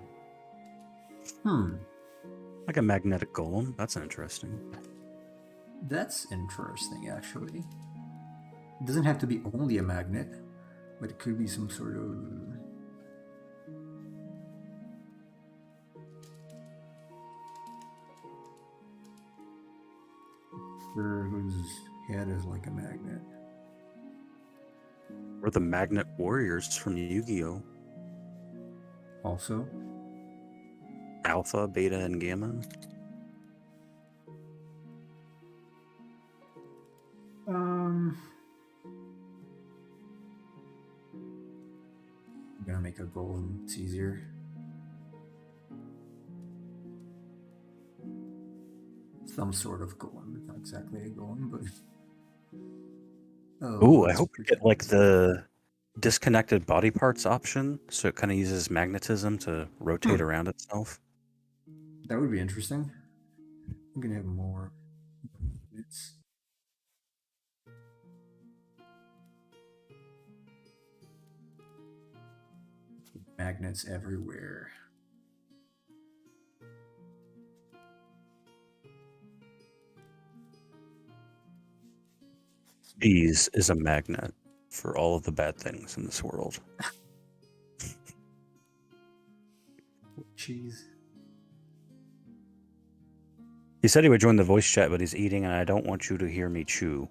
[SPEAKER 2] Like a magnetic golem. That's interesting.
[SPEAKER 1] That's interesting, actually. It doesn't have to be only a magnet, but it could be some sort of... whose head is like a magnet.
[SPEAKER 2] Or the Magnet Warriors from Yu-Gi-Oh!
[SPEAKER 1] also.
[SPEAKER 2] Alpha, beta, and gamma.
[SPEAKER 1] I'm gonna make a golem. It's easier. Some sort of golem. It's not exactly a golem, but
[SPEAKER 2] Ooh, I
[SPEAKER 1] let's
[SPEAKER 2] hope we
[SPEAKER 1] pretend
[SPEAKER 2] get like
[SPEAKER 1] it's
[SPEAKER 2] the disconnected body parts option, so it kind of uses magnetism to rotate around itself.
[SPEAKER 1] that would be interesting. I'm gonna have more. It's magnets everywhere.
[SPEAKER 2] Cheese is a magnet for all of the bad things in this world.
[SPEAKER 1] Cheese.
[SPEAKER 2] He said he would join the voice chat, but he's eating, and I don't want you to hear me chew.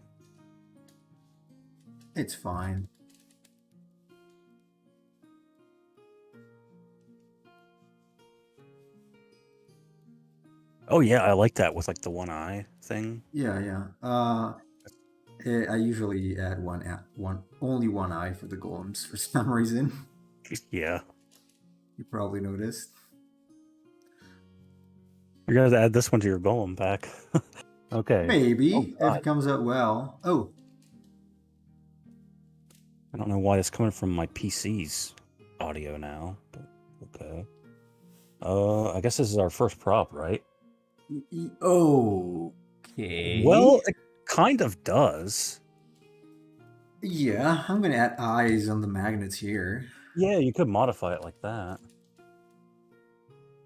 [SPEAKER 1] It's fine.
[SPEAKER 2] Oh yeah, I like that with like the one eye thing.
[SPEAKER 1] Yeah, yeah. I usually add only one eye for the golems for some reason.
[SPEAKER 2] Yeah.
[SPEAKER 1] You probably noticed.
[SPEAKER 2] You're gonna have to add this one to your golem pack. Okay.
[SPEAKER 1] Maybe
[SPEAKER 2] Oh,
[SPEAKER 1] if it comes out well. Oh,
[SPEAKER 2] I don't know why it's coming from my PC's audio now, but okay. I guess this is our first prop, right?
[SPEAKER 1] okay.
[SPEAKER 2] Well, it kind of does.
[SPEAKER 1] Yeah, I'm gonna add eyes on the magnets here.
[SPEAKER 2] Yeah, you could modify it like that.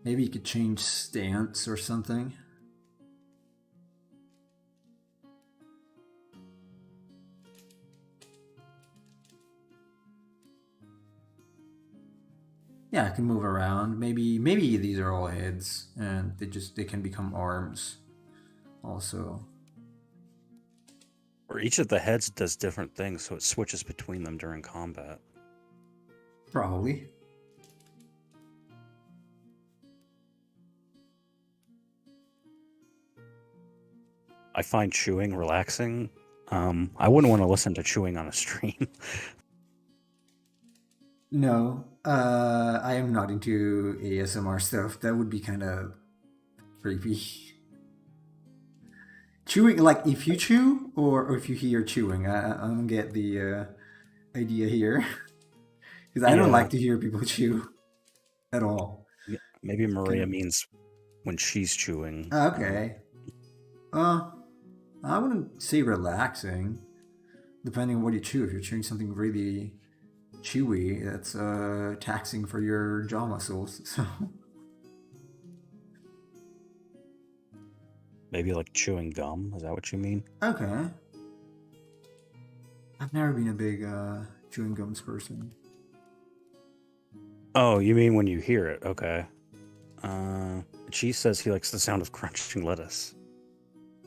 [SPEAKER 1] Maybe you could change stance or something. Yeah, I can move around. Maybe these are all heads and they can become arms also.
[SPEAKER 2] Or each of the heads does different things, so it switches between them during combat.
[SPEAKER 1] Probably.
[SPEAKER 2] I find chewing relaxing. I wouldn't want to listen to chewing on a stream.
[SPEAKER 1] No, I am not into ASMR stuff. That would be kind of creepy. Chewing, like if you chew or if you hear chewing, I don't get the idea here. Because I don't
[SPEAKER 2] Yeah.
[SPEAKER 1] like to hear people chew at all.
[SPEAKER 2] Maybe Maria means when she's chewing.
[SPEAKER 1] Okay. I wouldn't say relaxing. Depending on what you chew. If you're chewing something really chewy, that's taxing for your jaw muscles. So
[SPEAKER 2] Maybe like chewing gum. Is that what you mean?
[SPEAKER 1] okay. I've never been a big chewing gums person.
[SPEAKER 2] Oh, you mean when you hear it? Okay. Cheese says he likes the sound of crunching lettuce.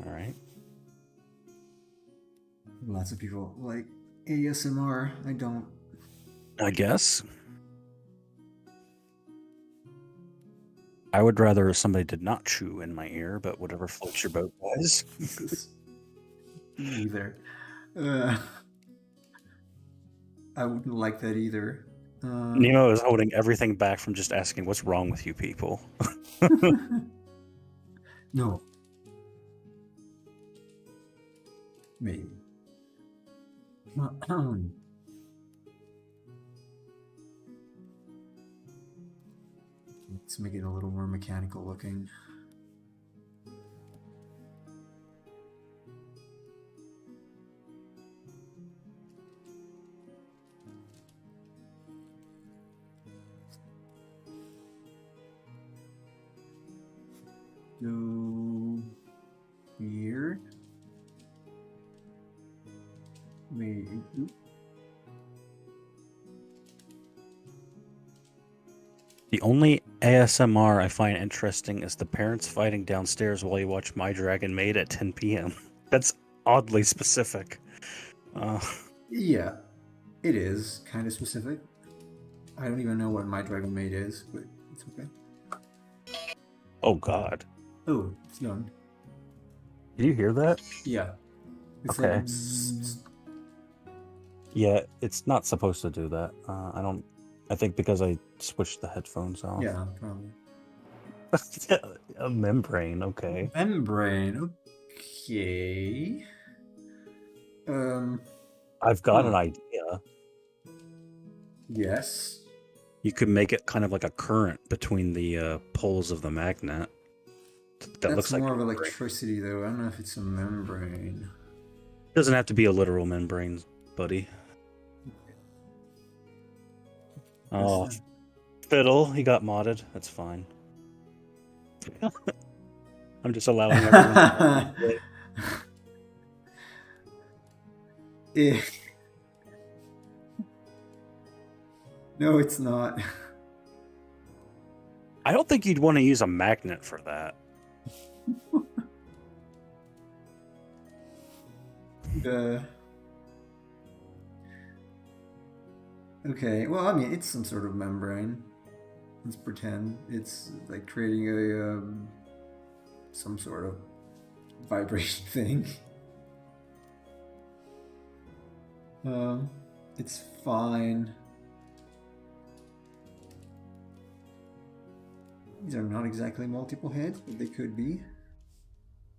[SPEAKER 2] All right.
[SPEAKER 1] Lots of people like ASMR. I don't.
[SPEAKER 2] I guess. I would rather somebody did not chew in my ear, but whatever floats your boat, guys.
[SPEAKER 1] Either. I wouldn't like that either.
[SPEAKER 2] Nemo is holding everything back from just asking, "What's wrong with you people?"
[SPEAKER 1] No. Maybe. Let's make it a little more mechanical looking. Go here. Maybe.
[SPEAKER 2] The only ASMR I find interesting is the parents fighting downstairs while you watch My Dragon Maid at 10 p.m. That's oddly specific.
[SPEAKER 1] Yeah, it is kind of specific. I don't even know what my Dragon Maid is, but it's okay.
[SPEAKER 2] Oh God.
[SPEAKER 1] Oh, it's done.
[SPEAKER 2] Did you hear that?
[SPEAKER 1] Yeah. It's
[SPEAKER 2] Okay.
[SPEAKER 1] like bzzz.
[SPEAKER 2] Yeah, it's not supposed to do that. I think because I switched the headphones off.
[SPEAKER 1] Yeah, probably.
[SPEAKER 2] A membrane, okay.
[SPEAKER 1] Membrane. Okay.
[SPEAKER 2] I've got an idea.
[SPEAKER 1] Yes.
[SPEAKER 2] You could make it kind of like a current between the poles of the magnet. That
[SPEAKER 1] That's
[SPEAKER 2] looks like
[SPEAKER 1] more
[SPEAKER 2] a
[SPEAKER 1] of
[SPEAKER 2] membrane.
[SPEAKER 1] electricity, though. I don't know if it's a membrane.
[SPEAKER 2] It doesn't have to be a literal membrane, buddy. Oh, Fiddle, he got modded. That's fine. I'm just allowing everyone to play.
[SPEAKER 1] Eh. No, it's not.
[SPEAKER 2] I don't think you'd want to use a magnet for that.
[SPEAKER 1] Okay, well, I mean, it's some sort of membrane. Let's pretend it's like creating a some sort of vibration thing. It's fine. These are not exactly multiple heads, but they could be.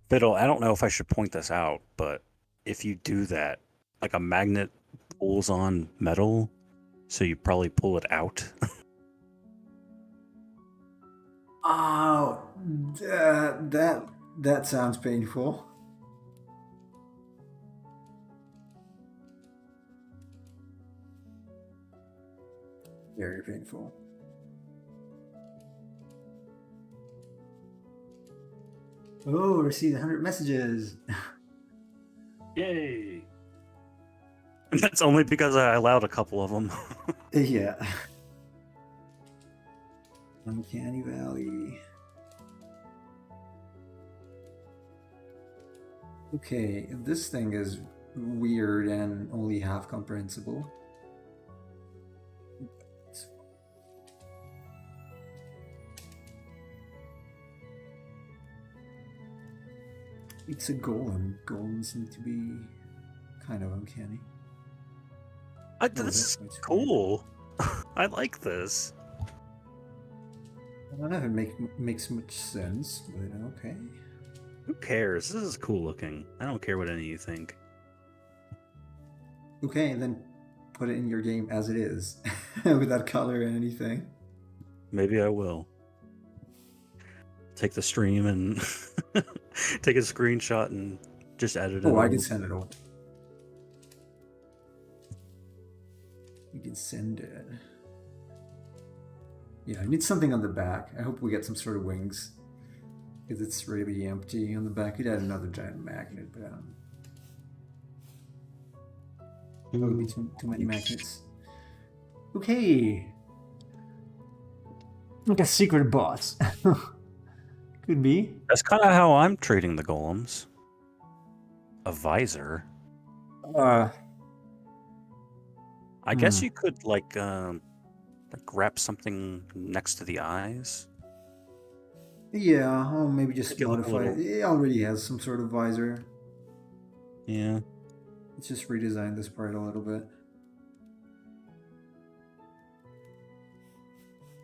[SPEAKER 2] Fiddle, I don't know if I should point this out, but if you do that, like a magnet pulls on metal, so you probably pull it out.
[SPEAKER 1] Oh, that sounds painful. Very painful. Oh, received 100 messages.
[SPEAKER 2] Yay! That's only because I allowed a couple of them.
[SPEAKER 1] Yeah. Uncanny Valley. Okay, this thing is weird and only half comprehensible. It's a golem. Golems seem to be kind of uncanny.
[SPEAKER 2] This is cool. I like this.
[SPEAKER 1] I don't know if it makes much sense, but okay.
[SPEAKER 2] Who cares? This is cool looking. I don't care what any of you think.
[SPEAKER 1] Okay, and then put it in your game as it is, without color and anything.
[SPEAKER 2] Maybe I will. Take the stream and take a screenshot and just edit it.
[SPEAKER 1] Oh, I can send it over. You can send it. Yeah, I need something on the back. I hope we get some sort of wings. Because it's really empty on the back. You'd add another giant magnet, but that would be too many magnets. Okay. Like a secret boss. Could be.
[SPEAKER 2] That's kind of how I'm treating the golems. A visor. I guess you could like wrap something next to the eyes.
[SPEAKER 1] Yeah, or maybe just modify it. It already has some sort of visor.
[SPEAKER 2] Yeah.
[SPEAKER 1] Let's just redesign this part a little bit.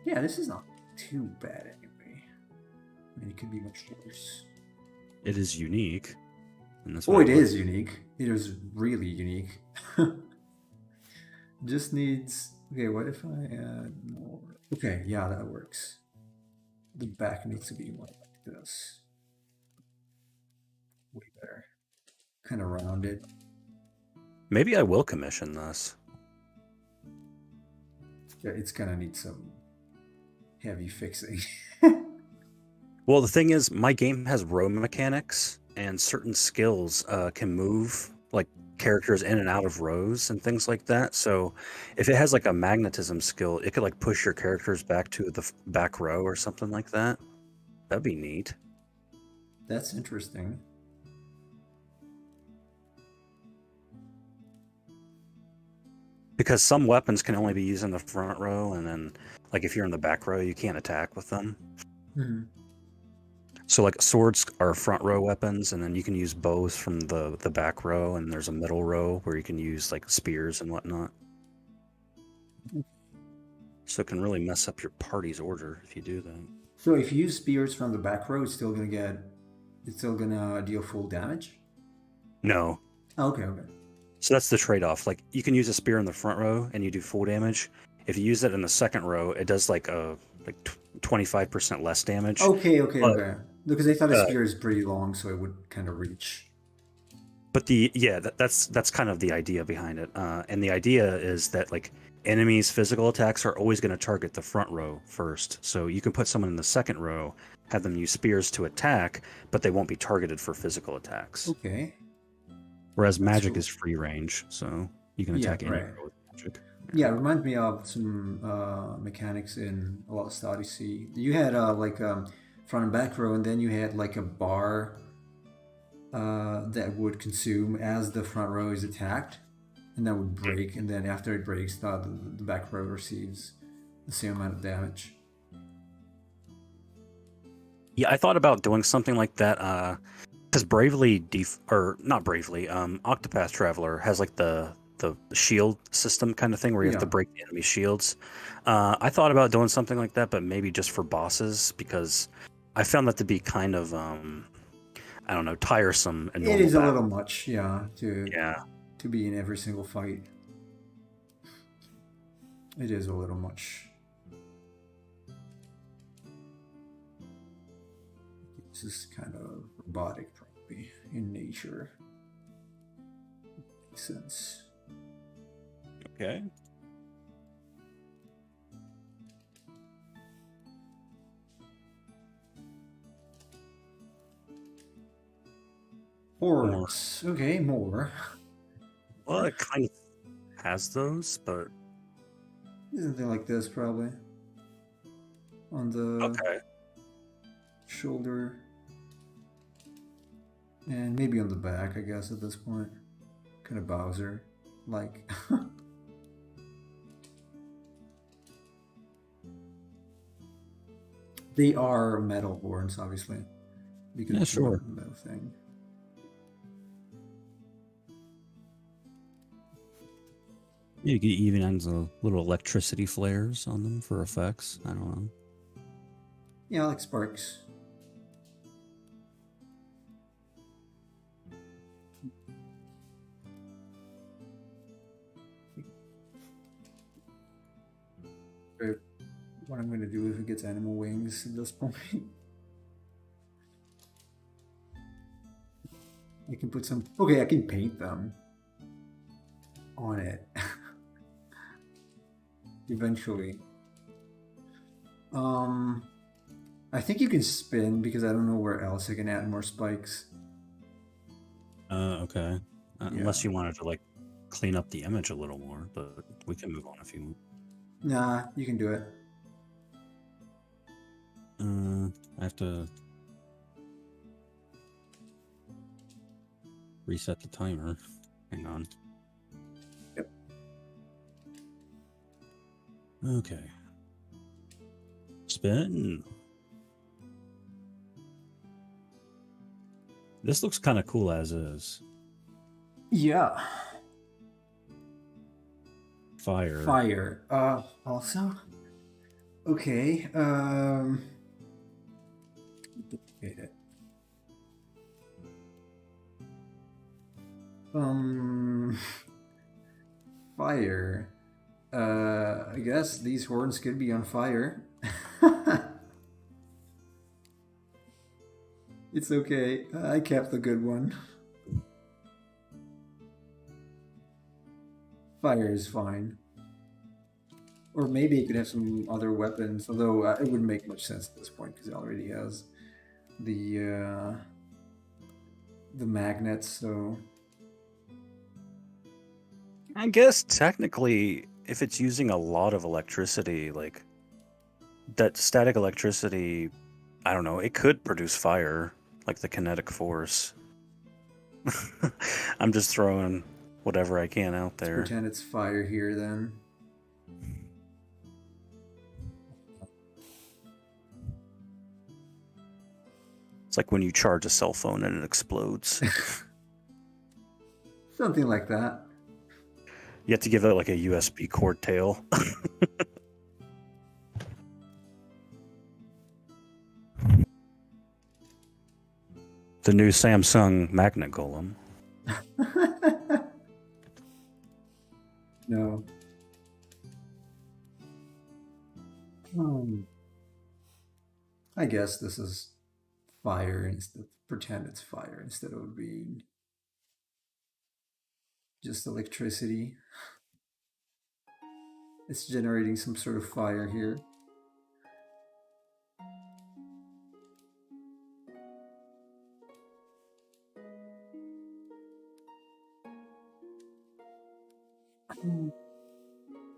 [SPEAKER 1] Yeah, this is not too bad anyway. I mean, it could be much worse.
[SPEAKER 2] It is unique.
[SPEAKER 1] And that's it is unique. It is really unique. Just needs... Okay, what if I add more? Okay, yeah, that works. The back needs to be more like this. Way better. Kind of rounded.
[SPEAKER 2] Maybe I will commission this.
[SPEAKER 1] Yeah, it's gonna need some heavy fixing.
[SPEAKER 2] Well, the thing is, my game has row mechanics, and certain skills can move like characters in and out of rows and things like that. So if it has like a magnetism skill, it could like push your characters back to the back row or something like that. That'd be neat.
[SPEAKER 1] That's interesting.
[SPEAKER 2] because some weapons can only be used in the front row, and then like if you're in the back row, you can't attack with them.
[SPEAKER 1] Hmm.
[SPEAKER 2] So like swords are front row weapons, and then you can use bows from the back row, and there's a middle row where you can use like spears and whatnot. So it can really mess up your party's order if you do that.
[SPEAKER 1] So if you use spears from the back row, it's still gonna deal full damage.
[SPEAKER 2] No.
[SPEAKER 1] Oh, okay, okay.
[SPEAKER 2] So that's the trade-off. Like you can use a spear in the front row and you do full damage. If you use it in the second row, it does like 25% less damage.
[SPEAKER 1] Okay, okay,
[SPEAKER 2] But
[SPEAKER 1] okay. Because I thought a
[SPEAKER 2] uh,
[SPEAKER 1] spear is pretty long, so it would kind of reach.
[SPEAKER 2] but that's kind of the idea behind it. And the idea is that like enemies' physical attacks are always going to target the front row first. So you can put someone in the second row, have them use spears to attack, but they won't be targeted for physical attacks.
[SPEAKER 1] Okay.
[SPEAKER 2] Whereas
[SPEAKER 1] That's
[SPEAKER 2] magic
[SPEAKER 1] cool.
[SPEAKER 2] is free range, so you can
[SPEAKER 1] Yeah,
[SPEAKER 2] attack any
[SPEAKER 1] right.
[SPEAKER 2] row with magic.
[SPEAKER 1] Yeah, it reminds me of some mechanics in a Lost Odyssey. You had front and back row, and then you had like a bar that would consume as the front row is attacked, and that would break. And then after it breaks, the back row receives the same amount of damage.
[SPEAKER 2] Yeah, I thought about doing something like that. Because or not Bravely, Octopath Traveler has like the shield system kind of thing where you have to
[SPEAKER 1] Yeah,
[SPEAKER 2] break the enemy shields. I thought about doing something like that, but maybe just for bosses because I found that to be kind of I don't know, tiresome in
[SPEAKER 1] it
[SPEAKER 2] normal
[SPEAKER 1] is a little
[SPEAKER 2] battle.
[SPEAKER 1] much. Yeah,
[SPEAKER 2] Yeah.
[SPEAKER 1] to be in every single fight, it is a little much. This is kind of robotic, probably in nature. Makes sense.
[SPEAKER 2] Okay. More.
[SPEAKER 1] Hordes. Okay, more.
[SPEAKER 2] Well, it kind of has those, but
[SPEAKER 1] Something like this, probably. On the
[SPEAKER 2] okay.
[SPEAKER 1] shoulder. And maybe on the back, I guess, at this point. Kind of Bowser like. They are metal horns, obviously. Because
[SPEAKER 2] Yeah,
[SPEAKER 1] it's a
[SPEAKER 2] sure.
[SPEAKER 1] metal thing.
[SPEAKER 2] You could even add the little electricity flares on them for effects. I don't know.
[SPEAKER 1] Yeah, like sparks. What I'm gonna do if it gets animal wings at this point. I can put some. Okay, I can paint them on it. Eventually. Um, I think you can spin because I don't know where else I can add more spikes.
[SPEAKER 2] Okay.
[SPEAKER 1] Yeah.
[SPEAKER 2] Unless you wanted to like clean up the image a little more, but we can move on if you want.
[SPEAKER 1] Nah, you can do it.
[SPEAKER 2] I have to reset the timer. Hang on.
[SPEAKER 1] Yep.
[SPEAKER 2] Okay. Spin. This looks kind of cool as is.
[SPEAKER 1] Yeah.
[SPEAKER 2] Fire.
[SPEAKER 1] Fire. Also. Okay. Duplicate it. Fire. I guess these horns could be on fire. It's okay. I kept the good one. Fire is fine. Or maybe it could have some other weapons, although it wouldn't make much sense at this point because it already has the magnets. So
[SPEAKER 2] I guess technically, if it's using a lot of electricity, like that static electricity, I don't know, it could produce fire, like the kinetic force. I'm just throwing whatever I can out
[SPEAKER 1] Let's
[SPEAKER 2] there.
[SPEAKER 1] pretend it's fire here then.
[SPEAKER 2] It's like when you charge a cell phone and it explodes.
[SPEAKER 1] Something like that.
[SPEAKER 2] You have to give it like a USB cord tail. The new Samsung magnet golem.
[SPEAKER 1] No. I guess this is fire instead. Pretend it's fire instead of being just electricity. It's generating some sort of fire here.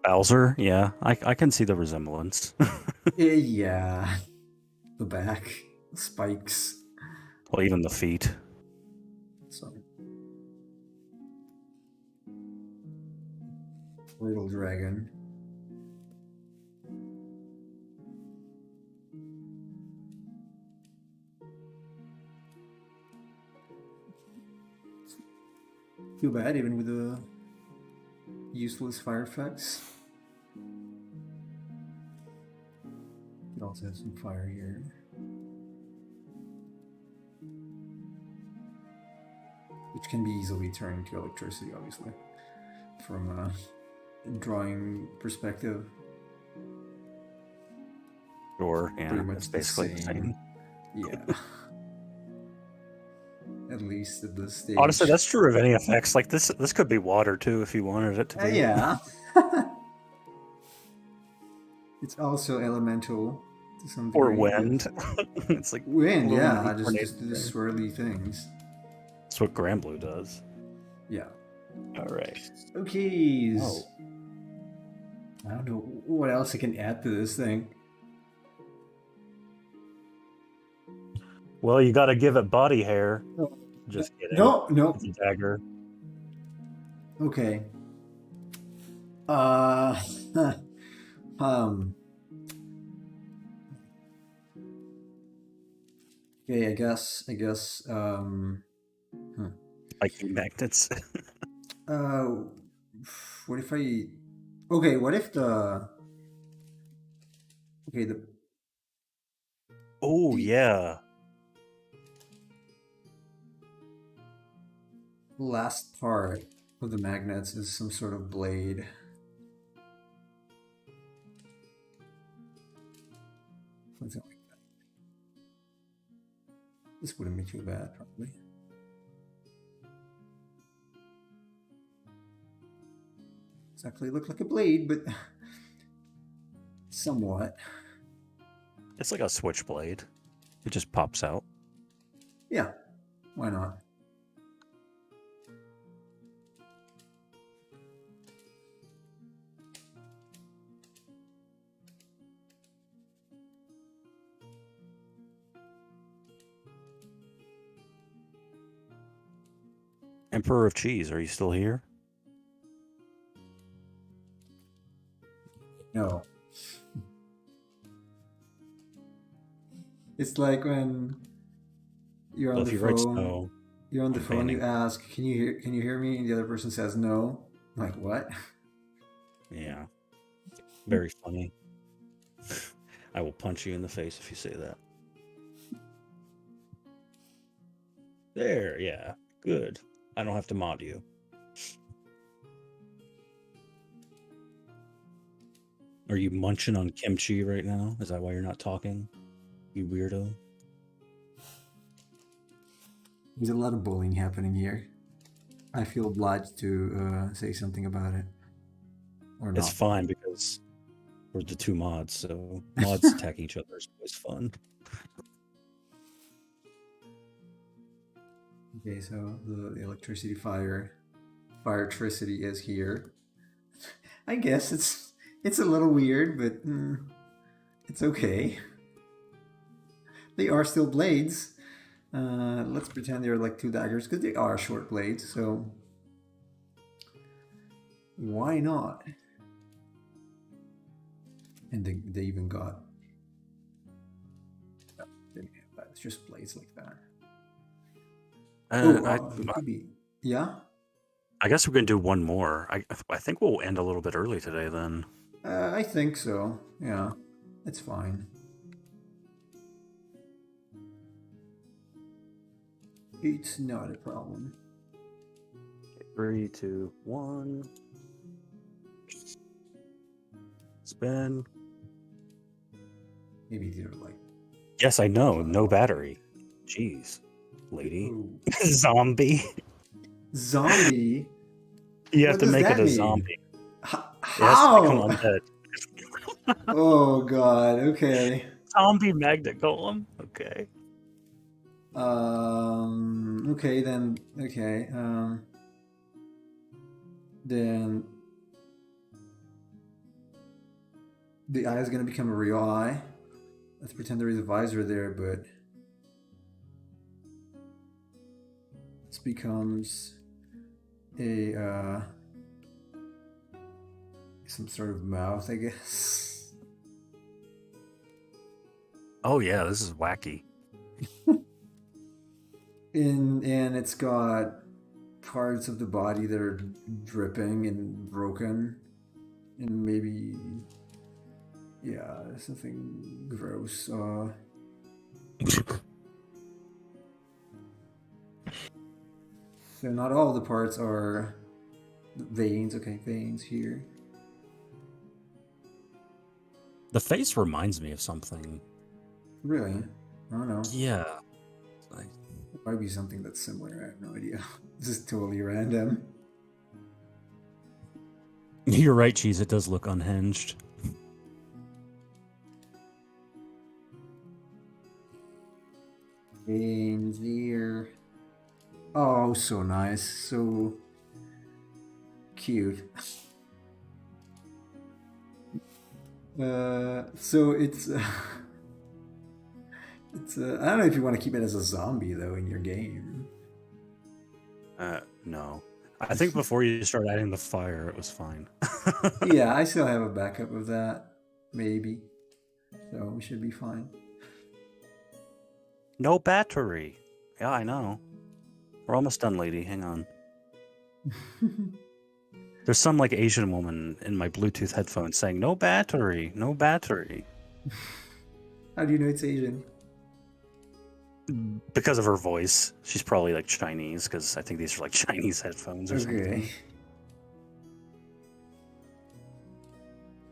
[SPEAKER 2] Bowser, yeah, I can see the resemblance.
[SPEAKER 1] Yeah. The back, the spikes.
[SPEAKER 2] Well, even the feet.
[SPEAKER 1] So. Little dragon. Too bad, even with the useless fire effects. It also has some fire here. Which can be easily turned into electricity, obviously, from a drawing perspective.
[SPEAKER 2] Sure, yeah,
[SPEAKER 1] Pretty much
[SPEAKER 2] it's basically the same.
[SPEAKER 1] Yeah. At least at this stage.
[SPEAKER 2] Honestly, that's true of any effects. Like this could be water too if you wanted it to be.
[SPEAKER 1] Yeah. It's also elemental to some degree.
[SPEAKER 2] Or wind. It's like
[SPEAKER 1] wind, yeah,
[SPEAKER 2] mini
[SPEAKER 1] just the swirly things.
[SPEAKER 2] That's what Granblue does.
[SPEAKER 1] Yeah.
[SPEAKER 2] All right.
[SPEAKER 1] Okay.
[SPEAKER 2] Oh.
[SPEAKER 1] I don't know what else I can add to this thing.
[SPEAKER 2] Well, you got to give it body hair. Just kidding.
[SPEAKER 1] No.
[SPEAKER 2] It's a dagger.
[SPEAKER 1] Okay. Okay, I guess.
[SPEAKER 2] Liking magnets.
[SPEAKER 1] What if I? Okay, what if the? Okay, the.
[SPEAKER 2] Oh yeah.
[SPEAKER 1] Last part of the magnets is some sort of blade. Something like that. This wouldn't be too bad, probably. Exactly look like a blade, but somewhat.
[SPEAKER 2] It's like a switchblade. It just pops out.
[SPEAKER 1] Yeah, why not?
[SPEAKER 2] Emperor of Cheese, are you still here?
[SPEAKER 1] No. It's like when you're on the phone. You're on the phone. You ask, "Can you hear me?" And the other person says, "No." I'm like, what?
[SPEAKER 2] Yeah. Very funny. I will punch you in the face if you say that. There, yeah. Good. I don't have to mod you. Are you munching on kimchi right now? Is that why you're not talking? You weirdo.
[SPEAKER 1] There's a lot of bullying happening here. I feel obliged to say something about it. Or not.
[SPEAKER 2] It's fine because we're the two mods, so mods attacking each other is always fun.
[SPEAKER 1] Okay, so the electricity firetricity is here. I guess it's a little weird, but it's okay. They are still blades. Let's pretend they're like two daggers, because they are short blades, so Why not? And they even got. They didn't have that. It's just blades like that. Oh,
[SPEAKER 2] I
[SPEAKER 1] it could be. Yeah.
[SPEAKER 2] I guess we're gonna do one more. I think we'll end a little bit early today then.
[SPEAKER 1] I think so. Yeah, it's fine. It's not a problem.
[SPEAKER 2] 3, 2, 1. Spin.
[SPEAKER 1] Maybe these are like.
[SPEAKER 2] Yes, I know. No battery. Jeez, lady.
[SPEAKER 1] Ooh.
[SPEAKER 2] Zombie.
[SPEAKER 1] Zombie.
[SPEAKER 2] You have
[SPEAKER 1] What
[SPEAKER 2] to
[SPEAKER 1] does
[SPEAKER 2] make
[SPEAKER 1] that
[SPEAKER 2] it a
[SPEAKER 1] mean?
[SPEAKER 2] zombie. It has to become
[SPEAKER 1] How?
[SPEAKER 2] undead.
[SPEAKER 1] Oh God. Okay.
[SPEAKER 2] Zombie magnet golem. Okay.
[SPEAKER 1] Okay then. Okay. Then the eye is gonna become a real eye. Let's pretend there is a visor there, but this becomes a some sort of mouth, I guess.
[SPEAKER 2] Oh yeah, this is wacky.
[SPEAKER 1] And it's got parts of the body that are dripping and broken, and maybe yeah, something gross. So not all the parts are veins. Okay, veins here.
[SPEAKER 2] The face reminds me of something.
[SPEAKER 1] Really? I don't know.
[SPEAKER 2] Yeah.
[SPEAKER 1] It might be something that's similar. I have no idea. This is totally random.
[SPEAKER 2] You're right, Cheese. It does look unhinged.
[SPEAKER 1] Veins here. Oh, so nice. So cute. So it's it's I don't know if you want to keep it as a zombie though in your game.
[SPEAKER 2] No. I think before you start adding the fire, it was fine.
[SPEAKER 1] Yeah, I still have a backup of that, maybe. So we should be fine.
[SPEAKER 2] No battery. Yeah, I know. We're almost done, lady. Hang on. There's some like Asian woman in my Bluetooth headphones saying, "No battery, no battery."
[SPEAKER 1] How do you know it's Asian?
[SPEAKER 2] Because of her voice. She's probably like Chinese, because I think these are like Chinese headphones or something.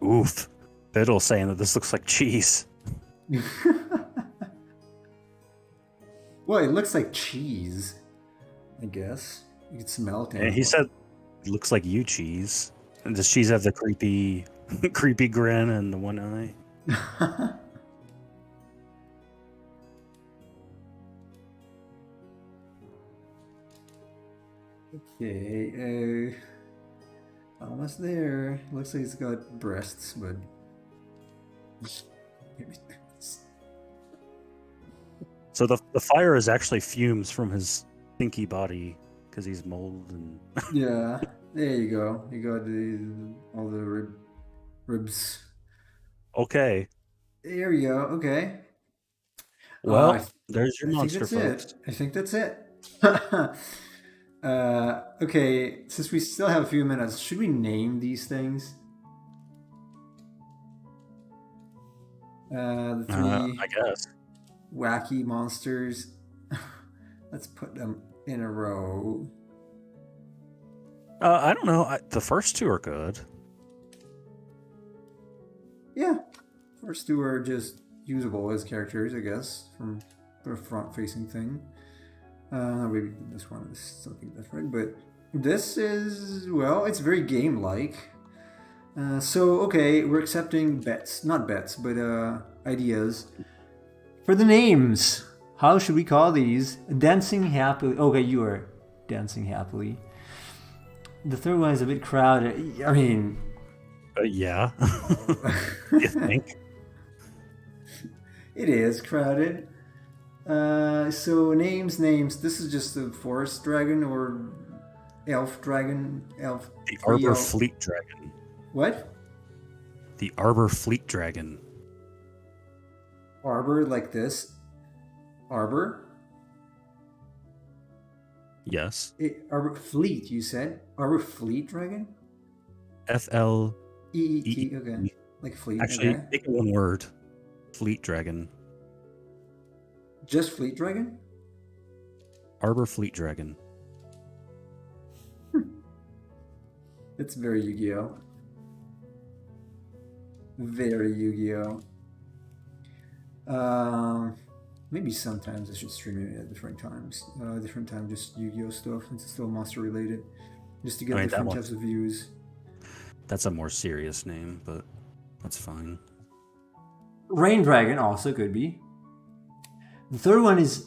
[SPEAKER 2] Oof. Biddle saying that this looks like cheese.
[SPEAKER 1] Well, it looks like cheese, I guess. You can smell it.
[SPEAKER 2] And he said, "It looks like you, cheese." And does cheese have the creepy, creepy grin and the one eye?
[SPEAKER 1] Okay, almost there. Looks like it's got breasts, but
[SPEAKER 2] So the fire is actually fumes from his stinky body because he's mold and.
[SPEAKER 1] yeah, there you go. You got all the ribs.
[SPEAKER 2] Okay.
[SPEAKER 1] There you go. Okay.
[SPEAKER 2] Well, there's your
[SPEAKER 1] I think
[SPEAKER 2] monster,
[SPEAKER 1] that's
[SPEAKER 2] folks.
[SPEAKER 1] it. I think that's it. Okay, since we still have a few minutes, should we name these things? The three
[SPEAKER 2] I guess.
[SPEAKER 1] wacky monsters. Let's put them in a row.
[SPEAKER 2] I don't know. The first two are good.
[SPEAKER 1] Yeah, first two are just usable as characters, I guess, from the front-facing thing. Maybe this one is something different, but this is, well, it's very game-like. So, okay, we're accepting bets. Not bets, but ideas. For the names, how should we call these? Dancing Happily. Okay, you are Dancing Happily. The third one is a bit crowded. I mean...
[SPEAKER 2] Yeah. You think?
[SPEAKER 1] It is crowded. So names. This is just a forest dragon, or elf dragon, elf
[SPEAKER 2] The
[SPEAKER 1] three
[SPEAKER 2] Arbor
[SPEAKER 1] elf.
[SPEAKER 2] Fleet Dragon.
[SPEAKER 1] What?
[SPEAKER 2] The Arbor Fleet Dragon.
[SPEAKER 1] Arbor like this? Arbor?
[SPEAKER 2] Yes.
[SPEAKER 1] Arbor Fleet, you said? Arbor Fleet dragon?
[SPEAKER 2] FL.
[SPEAKER 1] EET, okay. Like fleet,
[SPEAKER 2] Actually,
[SPEAKER 1] okay.
[SPEAKER 2] make it one word. Fleet Dragon.
[SPEAKER 1] Just fleet dragon?
[SPEAKER 2] Arbor Fleet Dragon.
[SPEAKER 1] It's very Yu-Gi-Oh. Very Yu-Gi-Oh. Maybe sometimes I should stream it at different times. Different time, just Yu-Gi-Oh stuff, since it's still monster related. Just to get different types of views.
[SPEAKER 2] That's a more serious name, but that's fine.
[SPEAKER 1] Rain Dragon also could be. The third one is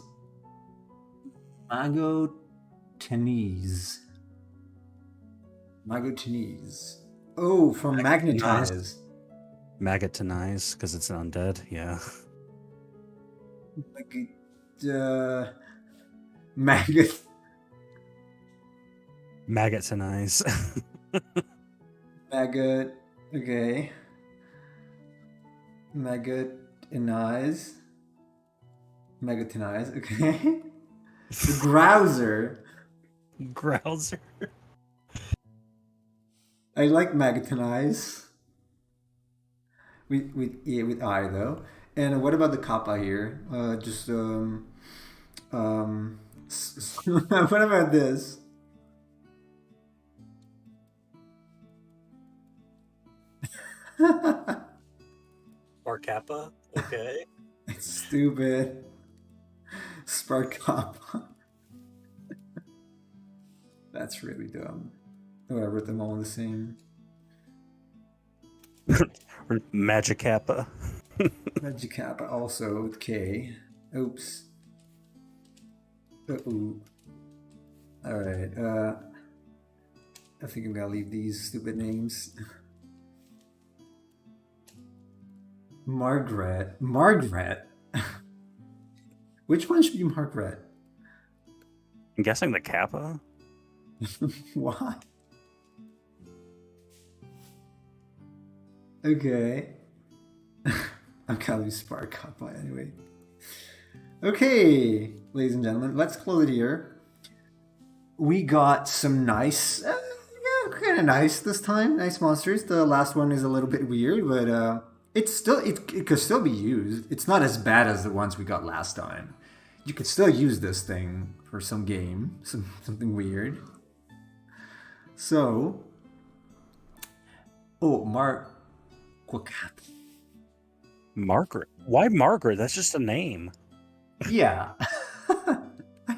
[SPEAKER 1] Magotenese. Magotenese. Oh, from Magnetize.
[SPEAKER 2] Magnetize, because it's undead, yeah.
[SPEAKER 1] Maggot.
[SPEAKER 2] Magnetize.
[SPEAKER 1] Maggot. Okay. Magnetize. Magnetize. Okay. The Grouser.
[SPEAKER 2] Grouser.
[SPEAKER 1] I like Magnetize. With I though. And what about the kappa here? What about this?
[SPEAKER 2] Or Kappa? Okay.
[SPEAKER 1] It's stupid. Spark kappa. That's really dumb. Oh, I wrote them all the same.
[SPEAKER 2] Or Magic Kappa.
[SPEAKER 1] Magic kappa also with K. Oops. Uh-oh. Alright, I think I'm gonna leave these stupid names. Margaret. Which one should be Margaret?
[SPEAKER 2] I'm guessing the Kappa?
[SPEAKER 1] Why? Okay. I'm gonna lose Spark Kappa anyway. Okay, ladies and gentlemen, let's close it here. We got some nice, kind of nice this time. Nice monsters. The last one is a little bit weird, but it could still be used. It's not as bad as the ones we got last time. You could still use this thing for some game, something weird. So,
[SPEAKER 2] Margaret. Why Margaret? That's just a name.
[SPEAKER 1] Yeah. I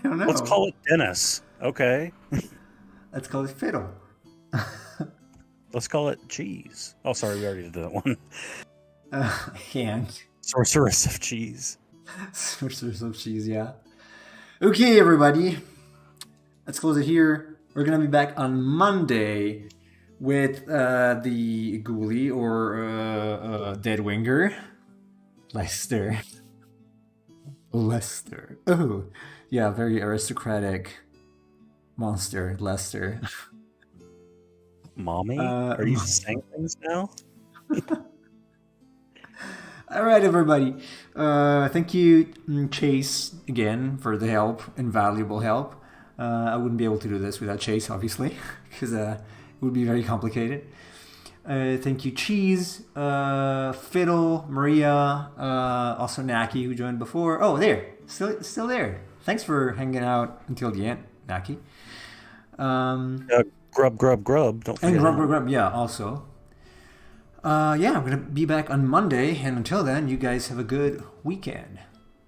[SPEAKER 1] don't know.
[SPEAKER 2] Let's call it Dennis. Okay.
[SPEAKER 1] Let's call it Fiddle.
[SPEAKER 2] Let's call it Cheese. Oh, sorry, we already did that one.
[SPEAKER 1] And
[SPEAKER 2] Sorceress of Cheese.
[SPEAKER 1] Sorceress of Cheese, yeah. Okay, everybody. Let's close it here. We're going to be back on Monday with the Ghoulie or Deadwinger. Lester. Oh, yeah, very aristocratic monster, Lester.
[SPEAKER 2] Mommy? Are you saying things now?
[SPEAKER 1] All right, everybody. Thank you, Chase, again, for the help, invaluable help. I wouldn't be able to do this without Chase, obviously, because it would be very complicated. Thank you, Cheese, Fiddle, Maria, also Naki, who joined before. Oh, there, still there. Thanks for hanging out until the end, Naki.
[SPEAKER 2] Grub. Don't forget.
[SPEAKER 1] And Grub, yeah, also. I'm going to be back on Monday, and until then, you guys have a good weekend.